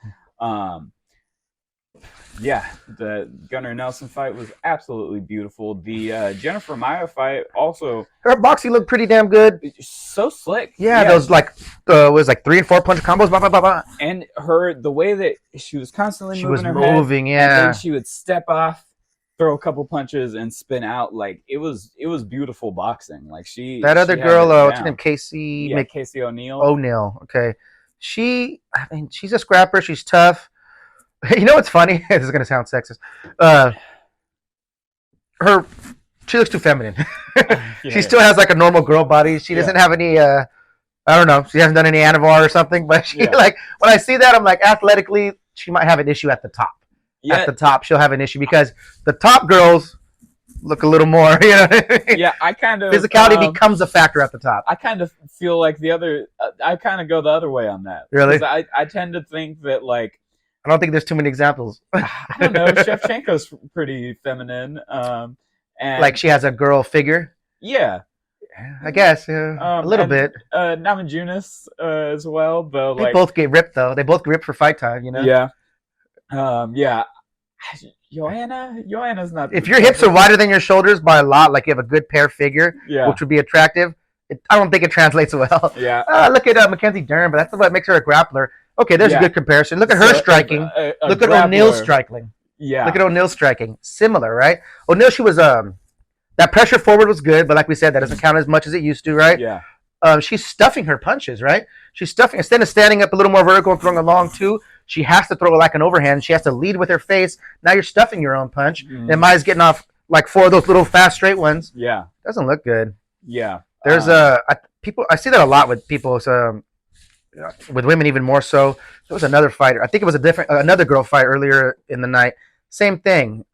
Yeah, the Gunnar Nelson fight was absolutely beautiful. The Jennifer Maia fight also, Her boxing looked pretty damn good. so slick. Yeah, those was like 3 and 4 punch combos. Blah, blah, blah, blah. And the way that she was constantly moving her moving, head, yeah. and then she would step off, throw a couple punches, and spin out. Like it was beautiful boxing. Like that other girl, what's her name, Casey? Yeah, Casey O'Neill. O'Neill. Okay, she's a scrapper. She's tough. You know what's funny? This is gonna sound sexist. She looks too feminine. She still has like a normal girl body. She doesn't have any. I don't know. She hasn't done any Anavar or something. But she like when I see that, I'm like athletically, she might have an issue at the top. Yeah. At the top, she'll have an issue because the top girls look a little more. You know what I mean? Yeah, I kind of physicality becomes a factor at the top. I kind of feel like the other. I kind of go the other way on that. Really? I tend to think that like. I don't think there's too many examples. I don't know. Shevchenko's pretty feminine, and like she has a girl figure. Yeah, I guess a little bit. Namajunas as well, though. They both get ripped though. They both get ripped for fight time, you know. Yeah, yeah. Joanna's not. If your hips are wider than your shoulders by a lot, like you have a good pair figure, which would be attractive, I don't think it translates well. Yeah. Look at Mackenzie Dern, but that's what makes her a grappler. Okay, there's a good comparison. Look at her striking. Look at O'Neill's striking. Yeah. Look at O'Neill's striking. Similar, right? O'Neill, she was that pressure forward was good, but like we said, that doesn't count as much as it used to, right? Yeah. She's stuffing her punches, right? She's stuffing instead of standing up a little more vertical and throwing a long two. She has to throw like an overhand. She has to lead with her face. Now you're stuffing your own punch. And Maia's getting off like 4 of those little fast straight ones. Yeah. Doesn't look good. Yeah. There's I see that a lot with people. With women even more so. There was another fighter. I think it was another girl fight earlier in the night. Same thing.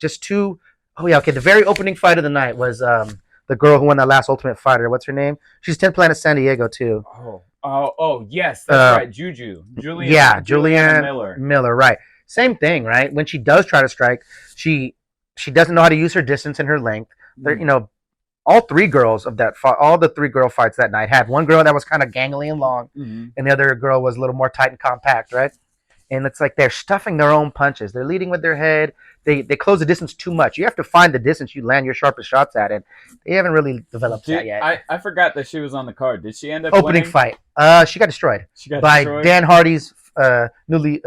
Just two. Oh yeah. Okay. The very opening fight of the night was the girl who won that last Ultimate Fighter. What's her name? She's 10th Planet San Diego too. Oh yes, that's right. Julian. Yeah, Julianne Miller. Right. Same thing. Right. When she does try to strike, she doesn't know how to use her distance and her length. You know. All the 3 girl fights that night had one girl that was kind of gangly and long, and the other girl was a little more tight and compact, right? And it's like they're stuffing their own punches. They're leading with their head. They close the distance too much. You have to find the distance you land your sharpest shots at, and they haven't really developed that yet. I forgot that she was on the card. Did she end up opening winning? Fight? She got destroyed by Dan Hardy's newly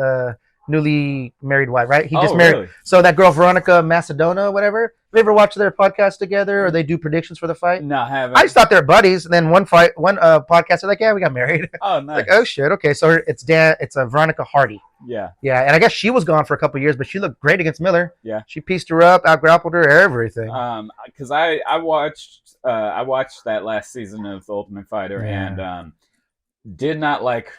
married wife, right? He just married. Really? So that girl Veronica Macedonia, whatever. Have you ever watched their podcast together, or they do predictions for the fight? No, I haven't. I just thought they were buddies, and then one podcast, they're like, "Yeah, we got married." Oh, nice. Like, oh shit, okay. So it's Veronica Hardy. Yeah. Yeah, and I guess she was gone for a couple of years, but she looked great against Miller. Yeah. She pieced her up, out-grappled her, everything. Because I watched that last season of The Ultimate Fighter and did not like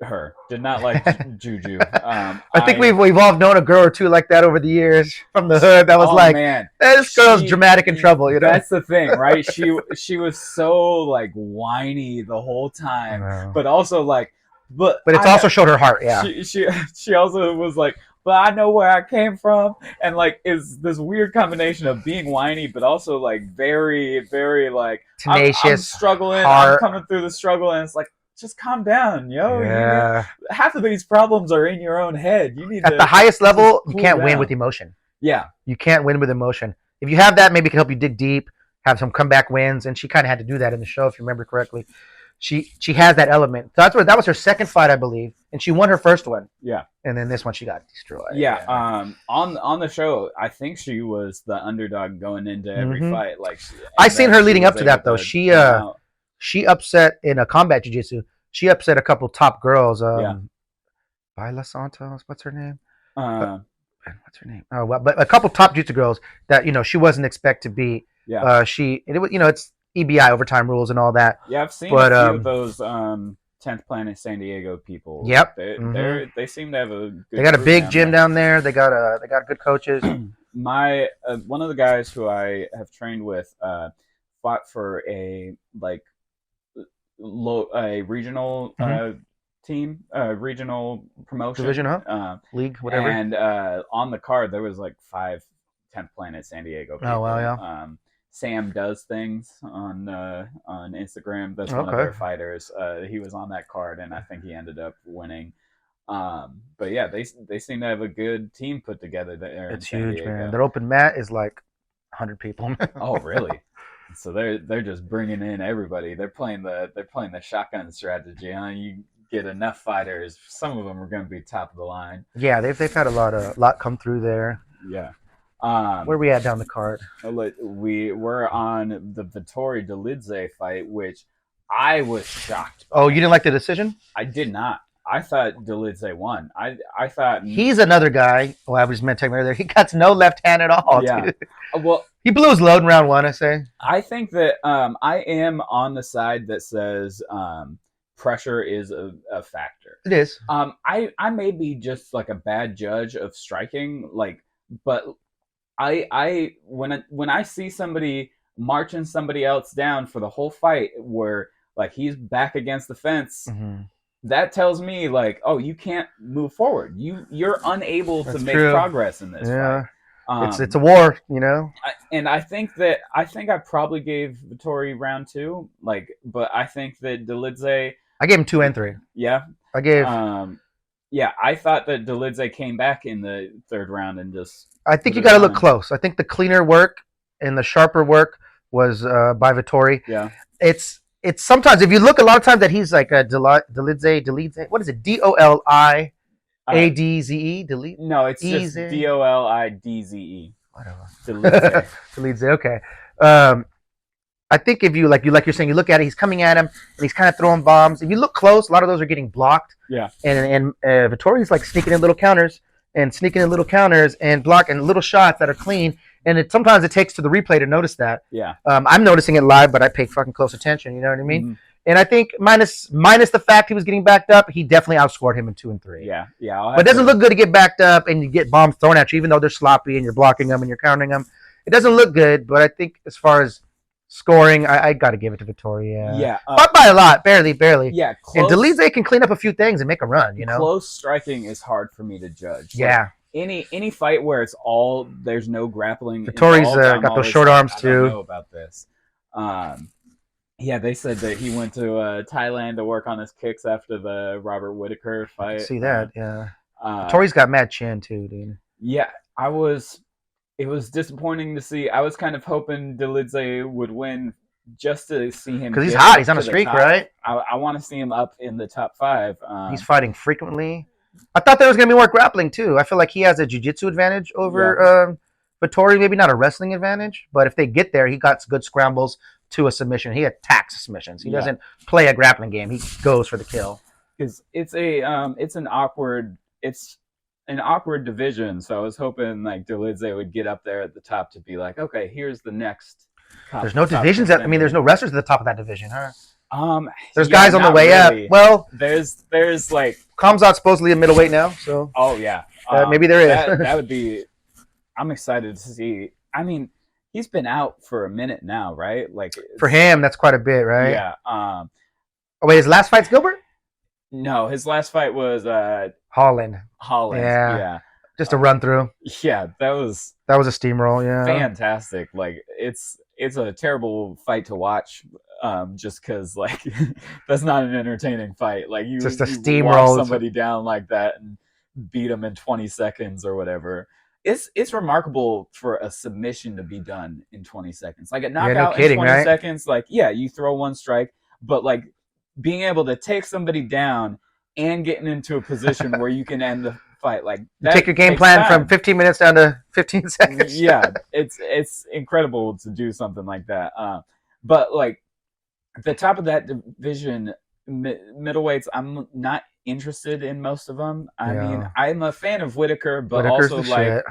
her. Did not like Juju. I think we've all known a girl or two like that over the years from the hood. That was man, this girl's dramatic in trouble. You know, that's the thing, right? She was so like whiny the whole time, but also like, but it also showed her heart. Yeah, she also was like, but I know where I came from, and like is this weird combination of being whiny, but also like very, very like tenacious, I'm struggling, I'm coming through the struggle, and it's like. Just calm down, yo. Yeah. Half of these problems are in your own head. You need at the highest level, you can't win with emotion. Yeah. You can't win with emotion. If you have that, maybe it can help you dig deep, have some comeback wins, and she kind of had to do that in the show, if you remember correctly. She has that element. So that was her second fight, I believe, and she won her first one. Yeah. And then this one she got destroyed. Yeah. On the show, I think she was the underdog going into every fight. Like I seen her leading up to that though. She upset in a combat jiu-jitsu. She upset a couple top girls. Baila Santos, what's her name? What's her name? Oh, well, but a couple top jiu-jitsu girls that she wasn't expect to beat. Yeah. It's EBI overtime rules and all that. Yeah, I've seen a few of those 10th Planet San Diego people. Yep. They seem to have a good They got a big gym down there. They got good coaches. My one of the guys who I have trained with fought for a a regional team, regional promotion, Division, huh? League, whatever. and on the card there was like 5 10th Planet San Diego people. Oh wow, yeah. Sam Does Things on Instagram. That's one of Okay. their fighters. He was on that card, and I think he ended up winning. But yeah, they seem to have a good team put together there. It's in San huge, Diego. man. Their open mat is like 100 people. Oh, really? So they're just bringing in everybody. They're playing the shotgun strategy. Huh? You get enough fighters. Some of them are going to be top of the line. Yeah, they've had a lot come through there. Yeah. Where are we at down the card? We're on the Vettori Dolidze fight, which I was shocked by. Oh, you didn't like the decision? I did not. I thought Dolidze won. I thought he's another guy. Well, I was meant to take him earlier. He got no left hand at all. Yeah. Dude. Well, he blew his load in round 1. I say. I think that I am on the side that says pressure is a factor. It is. I may be just like a bad judge of striking, but when I see somebody marching somebody else down for the whole fight, where like he's back against the fence, that tells me like, oh, you can't move forward. You're unable to make progress in this fight. It's a war, you know. And I think I probably gave Vettori round 2, but I think that Dolidze. I gave him 2 and 3. Yeah, I gave. Yeah, I thought that Dolidze came back in the 3rd round and just. I think you got to look close. I think the cleaner work and the sharper work was by Vettori. Yeah, it's sometimes if you look a lot of times that he's like a Dolidze. What is it? Doliadze. Delete? No, it's just Dolidze. Whatever. Dolidze. Okay. I think if you like you're saying, you look at it, he's coming at him and he's kind of throwing bombs. If you look close, a lot of those are getting blocked. Yeah. And Vettori's like sneaking in little counters and blocking little shots that are clean. And sometimes it takes to the replay to notice that. Yeah. I'm noticing it live, but I pay fucking close attention. You know what I mean? Mm-hmm. And I think minus the fact he was getting backed up, he definitely outscored him in 2 and 3. Yeah. But it doesn't look good to get backed up and you get bombs thrown at you, even though they're sloppy and you're blocking them and you're countering them. It doesn't look good. But I think as far as scoring, I got to give it to Vettori. Yeah. But by a lot, barely. Yeah. And Dolidze can clean up a few things and make a run. You know, close striking is hard for me to judge. Yeah. Any fight where there's no grappling. Vettori's got those short arms too. I don't know about this. Yeah, they said that he went to Thailand to work on his kicks after the Robert Whittaker fight. See that? Yeah. Vettori's got mad chin too, dude. Yeah, it was disappointing to see. I was kind of hoping Dolidze would win just to see him. Because he's hot. He's on a streak, right? I want to see him up in the top 5. He's fighting frequently. I thought there was going to be more grappling, too. I feel like he has a jiu-jitsu advantage over Vettori. Maybe not a wrestling advantage, but if they get there, he got good scrambles to a submission. He attacks submissions. He doesn't play a grappling game. He goes for the kill. Because it's an awkward division, so I was hoping like Dolidze would get up there at the top to be like, okay, here's the next. There's no divisions. There's no wrestlers at the top of that division, huh? There's guys on the way really. up. Well, there's like Kamzat's supposedly a middleweight now, so. Oh yeah, maybe there is. That would be. I'm excited to see. I mean, he's been out for a minute now, right? Like for him, that's quite a bit, right? Yeah. Oh wait, his last fight's Gilbert? No, his last fight was Holland. Yeah. Just a run through. Yeah, that was a steamroll. Yeah. Fantastic. Like it's a terrible fight to watch. Just because like that's not an entertaining fight. Like you just a steamroll somebody down like that and beat them in 20 seconds or whatever. It's remarkable for a submission to be done in 20 seconds. Like a knockout in 20 seconds, like you throw one strike, but like being able to take somebody down and getting into a position where you can end the fight, like that take your game plan from 15 minutes down to 15 seconds. Yeah, it's incredible to do something like that. But like the top of that division, middleweights, I'm not interested in most of them. I mean, I'm a fan of Whittaker, but Whittaker's also like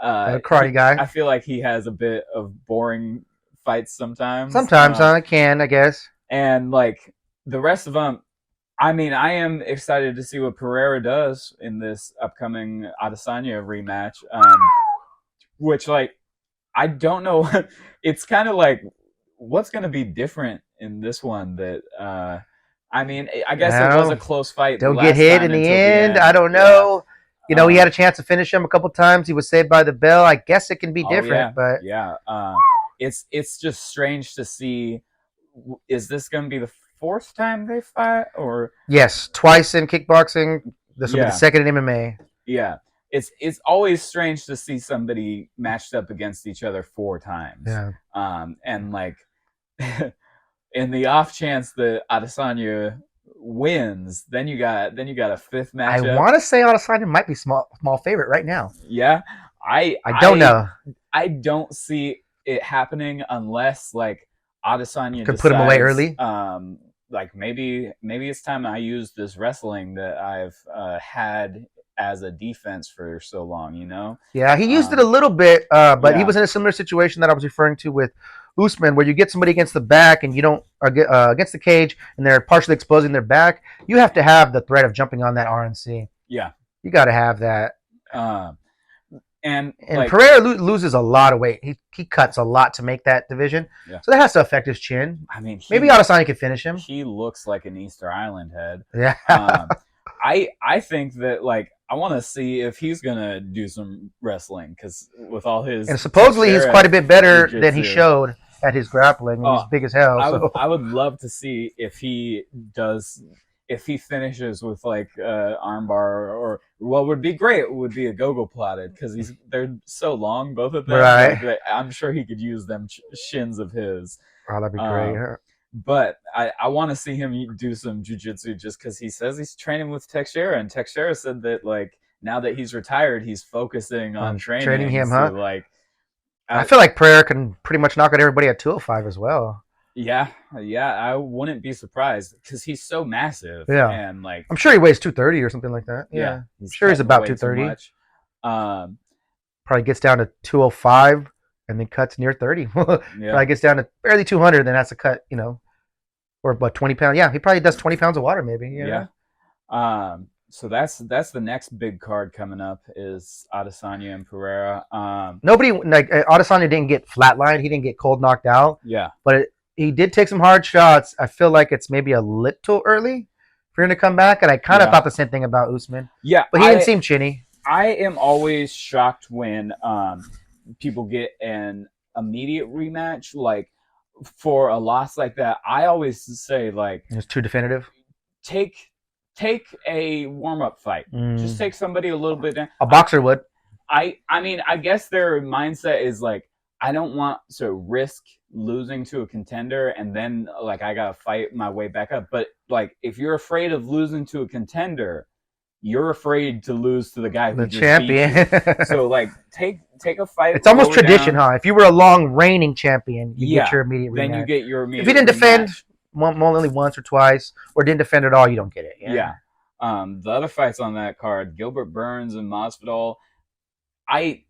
a karate guy. I feel like he has a bit of boring fights sometimes. Sometimes I can, I guess. And like the rest of them, I mean, I am excited to see what Pereira does in this upcoming Adesanya rematch. Which like I don't know. It's kind of like what's going to be different in this one that I mean, I guess it was a close fight. Don't get hit in the end. I don't know. You know, he had a chance to finish him a couple times. He was saved by the bell. I guess it can be different, but it's just strange to see. Is this going to be the fourth time they fight, or yes, twice in kickboxing? This will be the second in MMA. Yeah, it's always strange to see somebody matched up against each other 4 times. Yeah, and like in the off chance that Adesanya wins, then you got a fifth matchup. I want to say Adesanya might be small favorite right now. Yeah, I don't know. I don't see it happening unless like Adesanya could put him away early. Like maybe it's time I use this wrestling that I've had as a defense for so long, you know? Yeah, he used it a little bit, but he was in a similar situation that I was referring to with Usman, where you get somebody against the back and you don't against the cage, and they're partially exposing their back. You have to have the threat of jumping on that RNC. Yeah, you got to have that. And like, Pereira loses a lot of weight. He cuts a lot to make that division, so that has to affect his chin. I mean, maybe Adesanya could finish him. He looks like an Easter Island head. Yeah. I think that like I want to see if he's gonna do some wrestling, because with all his and supposedly he's quite a bit better than he showed at his grappling. He's big as hell. I would love to see if he finishes with like armbar, or what would be great would be a gogo plotted, because they're so long, both of them. Right. Like, I'm sure he could use them shins of his. Oh, that'd be great. But I want to see him do some jiu-jitsu, just because he says he's training with Teixeira, and Teixeira said that like now that he's retired, he's focusing on training him. So, like, I feel like Pereira can pretty much knock out everybody at 205 as well. Yeah, I wouldn't be surprised, because he's so massive. Yeah, and like I'm sure he weighs 230 or something like that. Yeah, I'm sure he's about 230. Probably gets down to 205 and then cuts near 30. Probably gets down to barely 200, then that's a cut, you know, or about 20 pounds. Yeah, he probably does 20 pounds of water, maybe. Yeah. So that's the next big card coming up is Adesanya and Pereira. Nobody like Adesanya didn't get flatlined. He didn't get cold knocked out. Yeah, but he did take some hard shots. I feel like it's maybe a little early for him to come back, and I kind of thought the same thing about Usman. Yeah, but he didn't seem chinny. I am always shocked when people get an immediate rematch, like for a loss like that. I always say like it's too definitive. Take a warm-up fight. Just take somebody a little bit down. A boxer would. I mean, I guess their mindset is like, I don't want to risk losing to a contender and then like I gotta fight my way back up. But like, if you're afraid of losing to a contender, you're afraid to lose to the guy who just champion. Beat you. So like, take a fight. It's almost tradition, huh? If you were a long reigning champion, you get your immediate rematch. Then you get your immediate. If you didn't defend only once or twice, or didn't defend at all, you don't get it. Yeah. The other fights on that card, Gilbert Burns and Masvidal, I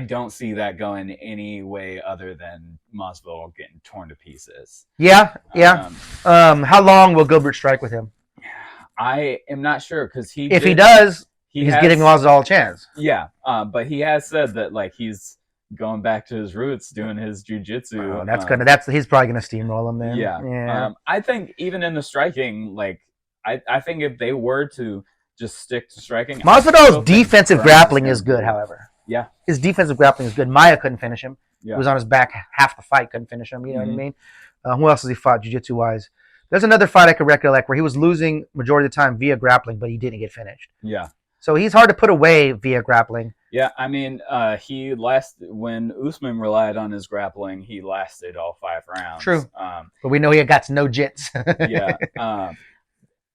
don't see that going any way other than Masvidal getting torn to pieces. Yeah. How long will Gilbert strike with him? I am not sure, because he does, he's giving Masvidal a chance. Yeah, but he has said that like he's going back to his roots, doing his jiu-jitsu. He's probably gonna steamroll him then. Yeah. I think even in the striking, like I think if they were to just stick to striking, Masvidal's defensive grappling is good. However, yeah, his defensive grappling is good. Maya couldn't finish him. Yeah. He was on his back half the fight, couldn't finish him. You know what I mean? Who else has he fought jiu-jitsu wise? There's another fight I could recollect where he was losing majority of the time via grappling, but he didn't get finished. Yeah. So he's hard to put away via grappling. Yeah, I mean, when Usman relied on his grappling, he lasted all 5 rounds. True. But we know he got no jits. Yeah.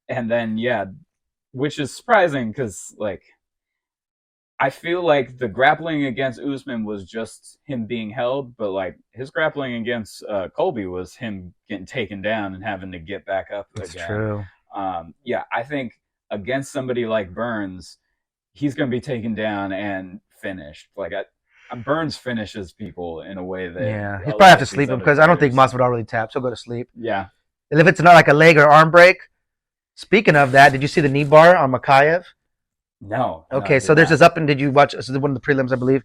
And then, which is surprising, because, like, I feel like the grappling against Usman was just him being held, but, like, his grappling against Colby was him getting taken down and having to get back up again. That's true. I think against somebody like Burns, he's going to be taken down and finished. Like, Burns finishes people in a way that... he'll probably have to sleep him, because I don't think Masvidal really taps. He'll go to sleep. Yeah. And if it's not like a leg or arm break... Speaking of that, did you see the knee bar on Makayev? No. Okay, so there's this up, and did you watch? This is one of the prelims, I believe.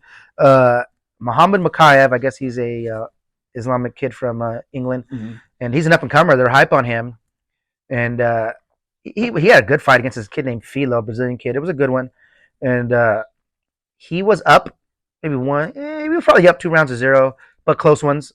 Muhammad Makayev, I guess he's a Islamic kid from England, and he's an up and comer. They're hype on him. and he had a good fight against this kid named Philo, a Brazilian kid. It was a good one, and he was up maybe one. He was probably up 2 rounds to 0, but close ones,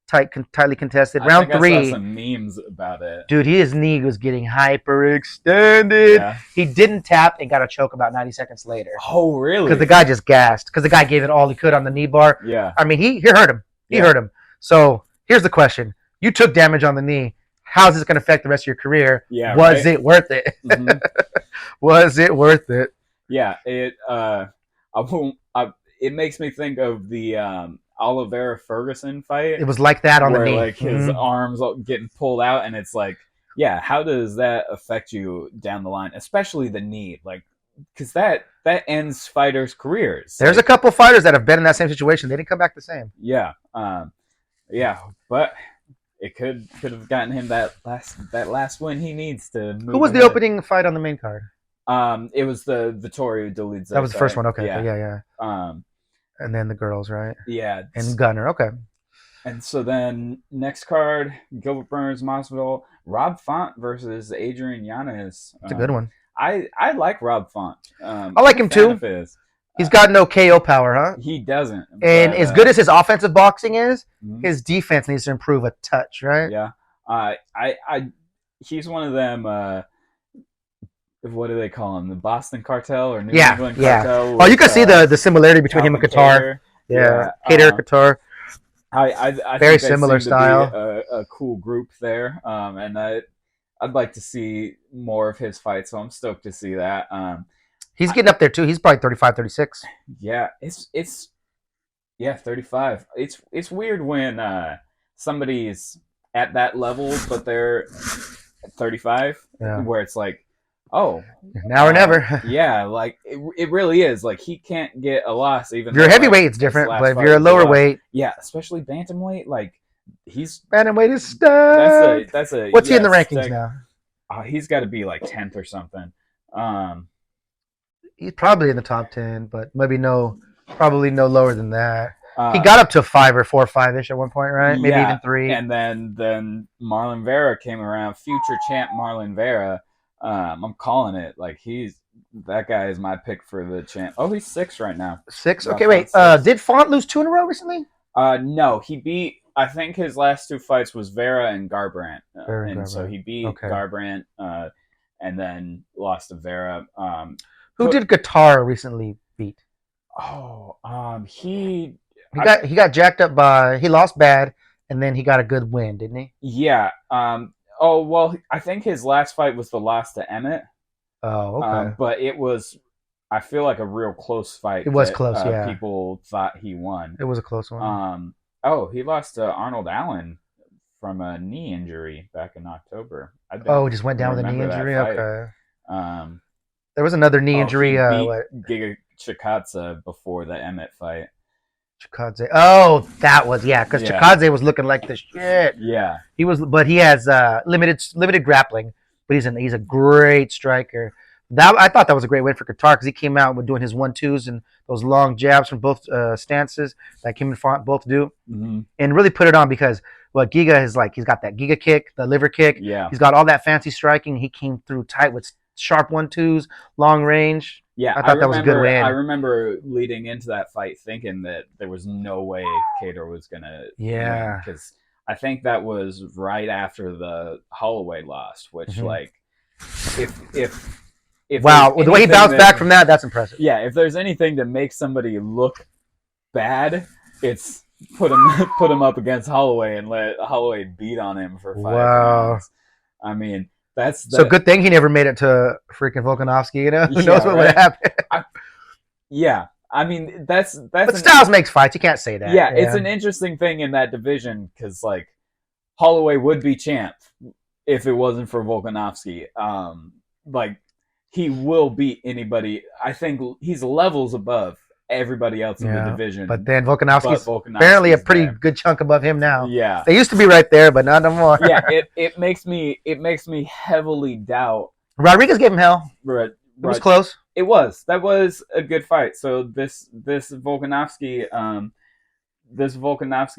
tightly contested. I Round think I three, saw some memes about it. dude, his knee was getting hyperextended. Yeah. He didn't tap and got a choke about 90 seconds later. Oh, really? Because the guy just gassed. Because the guy gave it all he could on the knee bar. Yeah. I mean, he hurt him. He hurt him. So here's the question: you took damage on the knee. How's this going to affect the rest of your career? Yeah. Was it worth it? Mhm. Was it worth it? Yeah. It makes me think of the Oliveira Ferguson fight. It was like that on the where knee. like his arms getting pulled out, and it's like, yeah, how does that affect you down the line, especially the knee? Like, because that ends fighters' careers. There's a couple fighters that have been in that same situation. They didn't come back the same. Yeah, yeah, but it could have gotten him that last win he needs to move. Who was the ahead. opening fight on the main card? It was the Vittorio Dolizzo. That was the first fight. one. Okay, Yeah. And then the girls, right? Yeah. And Gunner. Okay. And so then next card, Gilbert Burns, Masvidal, Rob Font versus Adrian Yanez. It's a good one. I like Rob Font. I like him too. He's got no KO power, huh? He doesn't. And as good as his offensive boxing is, Mhm. his defense needs to improve a touch, right? Yeah. He's one of them. What do they call him? The Boston Cartel or New England Cartel? Oh, you can see the similarity between him and Qatar. Yeah, Qatar, Qatar. I Very think similar seem to style. Be a cool group there, and I'd like to see more of his fights. So I'm stoked to see that. He's getting up there too. He's probably 35, 36. Yeah, it's 35. It's weird when somebody's at that level, but they're 35, where it's like, oh, now or never. Yeah, like it really is. Like he can't get a loss even. If you're heavyweight, it's different, but if fight you're a was lower weight, yeah, especially bantamweight, like bantamweight is stuck. That's a. What's he in the rankings now? He's got to be like 10th or something. He's probably in the top 10, but probably no lower than that. He got got up to 5 or 4 or 5-ish at one point, right? Maybe Yeah, even 3. and then Marlon Vera came around, future champ Marlon Vera. I'm calling it. Like that guy is my pick for the champ. Oh, he's 6 right now. 6. Rob Okay, wait. Font's 6. Did Font lose 2 in a row recently? No, he beat. I think his last 2 fights was Vera and Garbrandt, so he beat Garbrandt, and then lost to Vera. Who did Qatar recently beat? Oh, He got jacked up by. He lost bad, and then he got a good win, didn't he? Yeah. Oh well, I think his last fight was the loss to Emmett. Oh, okay. But it was, I feel like, a real close fight. It was close. Yeah. People thought he won. It was a close one. Oh, he lost to Arnold Allen from a knee injury back in October. He just went down with a knee injury. Okay. Um, there was another knee injury. He beat Giga Chikadze before the Emmett fight. Chikadze. Oh, that was because Chikadze was looking like the shit. Yeah, he was, but he has limited grappling. But he's a great striker. I thought that was a great win for Qatar because he came out with doing his 1-2s and those long jabs from both stances that him and Font both do, and really put it on because Giga is like he's got that Giga kick, the liver kick. Yeah, he's got all that fancy striking. He came through tight with sharp 1-2s, long range. Yeah, I thought that was a good win. I remember leading into that fight thinking that there was no way Kattar was gonna win because I think that was right after the Holloway loss, which like if wow, the way he bounced back from that's impressive. Yeah, if there's anything to make somebody look bad, it's put him up against Holloway and let Holloway beat on him for 5 rounds. I mean. So good thing he never made it to freaking Volkanovski, you know? Who knows what would happen? I mean, that's But styles makes fights. You can't say that. Yeah, it's an interesting thing in that division because, like, Holloway would be champ if it wasn't for Volkanovski. Like, he will beat anybody. I think he's levels above everybody else in the division. But then Volkanovski's apparently a pretty good chunk above him now. Yeah. They used to be right there, but not no more. Yeah, it makes me heavily doubt. Rodriguez gave him hell. It was close. It was. That was a good fight. So this Volkanovski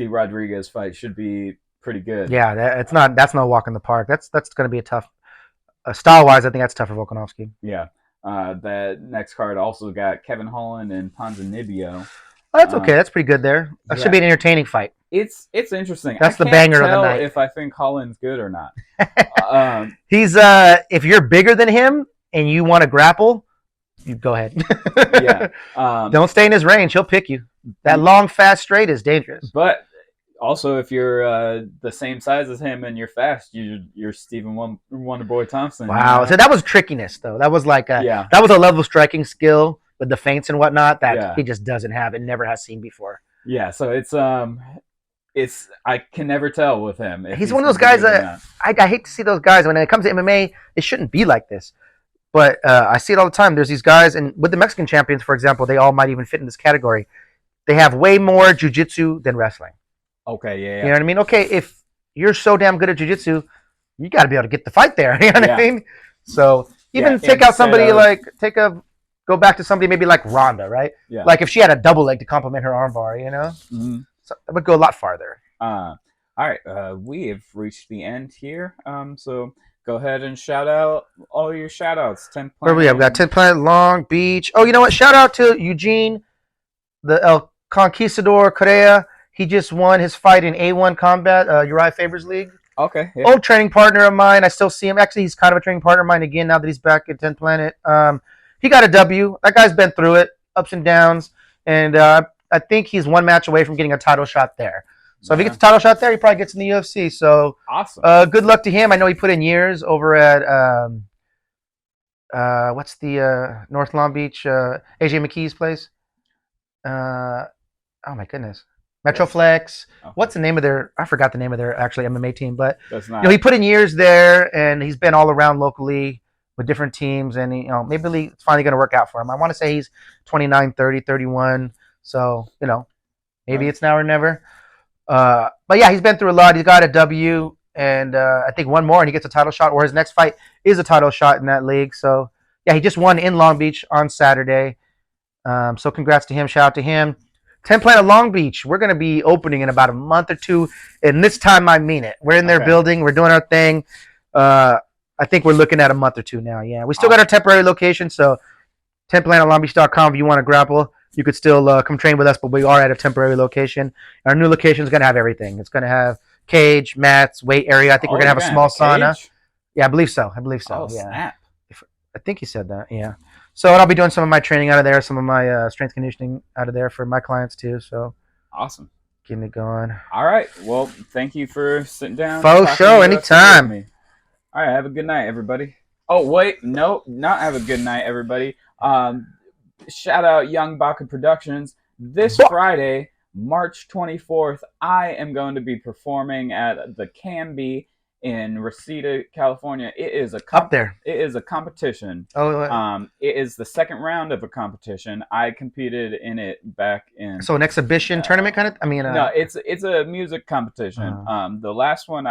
Rodriguez fight should be pretty good. Yeah, that's no walk in the park. That's going to be a tough Style-wise, I think that's tough for Volkanovski. Yeah. That next card also got Kevin Holland and Ponzinibbio. Oh, that's okay. That's pretty good there. That should be an entertaining fight. It's interesting. That's the can't banger tell of the night. if I think Holland's good or not. He's if you're bigger than him and you want to grapple, you go ahead. Yeah. Don't stay in his range. He'll pick you. That long, fast straight is dangerous. But also, if you're the same size as him and you're fast, you're Stephen Wonderboy Thompson. Wow. So that was trickiness, though. That was like that was a level of striking skill with the feints and whatnot that he just doesn't have and never has seen before. Yeah. So it's I can never tell with him. He's one of those guys that I hate to see those guys. When it comes to MMA, it shouldn't be like this. But I see it all the time. There's these guys, and with the Mexican champions, for example, they all might even fit in this category. They have way more jiu-jitsu than wrestling. Okay, yeah. You know what I mean? Okay, if you're so damn good at jiu-jitsu, you got to be able to get the fight there. You know what I mean? So even take out somebody go back to somebody maybe like Ronda, right? Yeah. Like if she had a double leg to complement her armbar, you know? Mm-hmm. So that would go a lot farther. All right, we have reached the end here. So go ahead and shout out all your shout outs. 10 Where we have? We got 10 Planet, Long Beach. Oh, you know what? Shout out to Eugene, the El Conquistador Correa. He just won his fight in A1 Combat, Uriah Faber's league. Okay. Yeah. Old training partner of mine. I still see him. Actually, he's kind of a training partner of mine again now that he's back at 10 Planet. He got a W. That guy's been through it, ups and downs. And I think he's one match away from getting a title shot there. So if he gets a title shot there, he probably gets in the UFC. So awesome. Good luck to him. I know he put in years over at what's the North Long Beach AJ McKee's place? Oh my goodness, Metroflex. Okay. What's the name of their? I forgot the name of their actually MMA team, but he put in years there, and he's been all around locally with different teams, and maybe it's finally going to work out for him. I want to say he's 29, 30, 31. So maybe it's now or never. But yeah, he's been through a lot. He's got a W, and I think one more, and he gets a title shot, or his next fight is a title shot in that league. So yeah, he just won in Long Beach on Saturday. So congrats to him. Shout out to him. 10 Planet Long Beach. We're going to be opening in about a month or two, and this time I mean it. We're in their building. We're doing our thing. I think we're looking at a month or two now. Yeah, we still got our temporary location, so 10planetlongbeach.com if you want to grapple. You could still come train with us, but we are at a temporary location. Our new location is going to have everything. It's going to have cage, mats, weight area. I think we're going to have a small sauna. Yeah, I believe so. Oh, yeah. Snap. I think he said that, yeah. So I'll be doing some of my training out of there, some of my strength conditioning out of there for my clients too. So awesome. Getting it going. All right. Well, thank you for sitting down. Faux show, anytime. All right. Have a good night, everybody. Oh, wait. No, not have a good night, everybody. Shout out Young Baka Productions. This Friday, March 24th, I am going to be performing at the Canby in Reseda, California. It is up there. It is a competition. Oh, it is the second round of a competition. I competed in it back in. So an exhibition tournament kind of. No, it's a music competition. The last one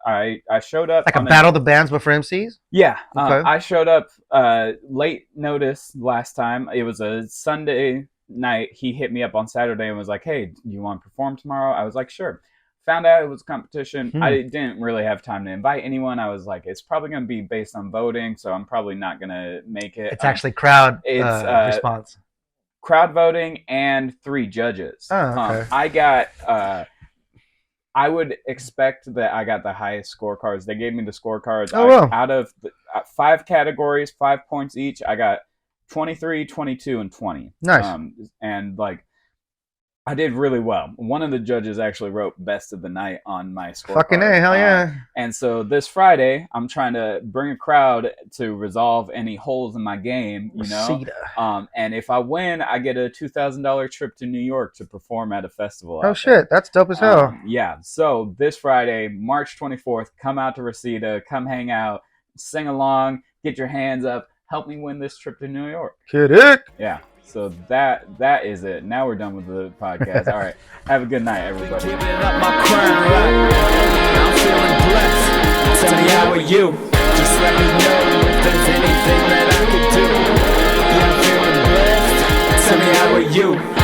I showed up like a battle of the bands, but for MCs. Yeah, I showed up late notice last time. It was a Sunday night. He hit me up on Saturday and was like, "Hey, do you want to perform tomorrow?" I was like, "Sure." Found out it was a competition. I didn't really have time to invite anyone. I was like, it's probably going to be based on voting, so I'm probably not going to make it. It's actually crowd response. Crowd voting and 3 judges. Oh, okay. I got, I would expect that I got the highest scorecards. They gave me the scorecards. Out of the, 5 categories, 5 points each, I got 23, 22, and 20. Nice. And like, I did really well. One of the judges actually wrote best of the night on my scorecard. Fucking A, hell yeah. And so this Friday, I'm trying to bring a crowd to resolve any holes in my game, you know? And if I win, I get a $2,000 trip to New York to perform at a festival. Oh, shit. That's dope as hell. Yeah. So this Friday, March 24th, come out to Reseda, come hang out, sing along, get your hands up, help me win this trip to New York. Kid it. Yeah. So that is it. Now we're done with the podcast. All right. Have a good night, everybody. Giving up my crown. I'm feeling blessed. Tell me how are you? Just let me know if there's anything that I could do. Yeah, I'm feeling blessed. Tell me how are you?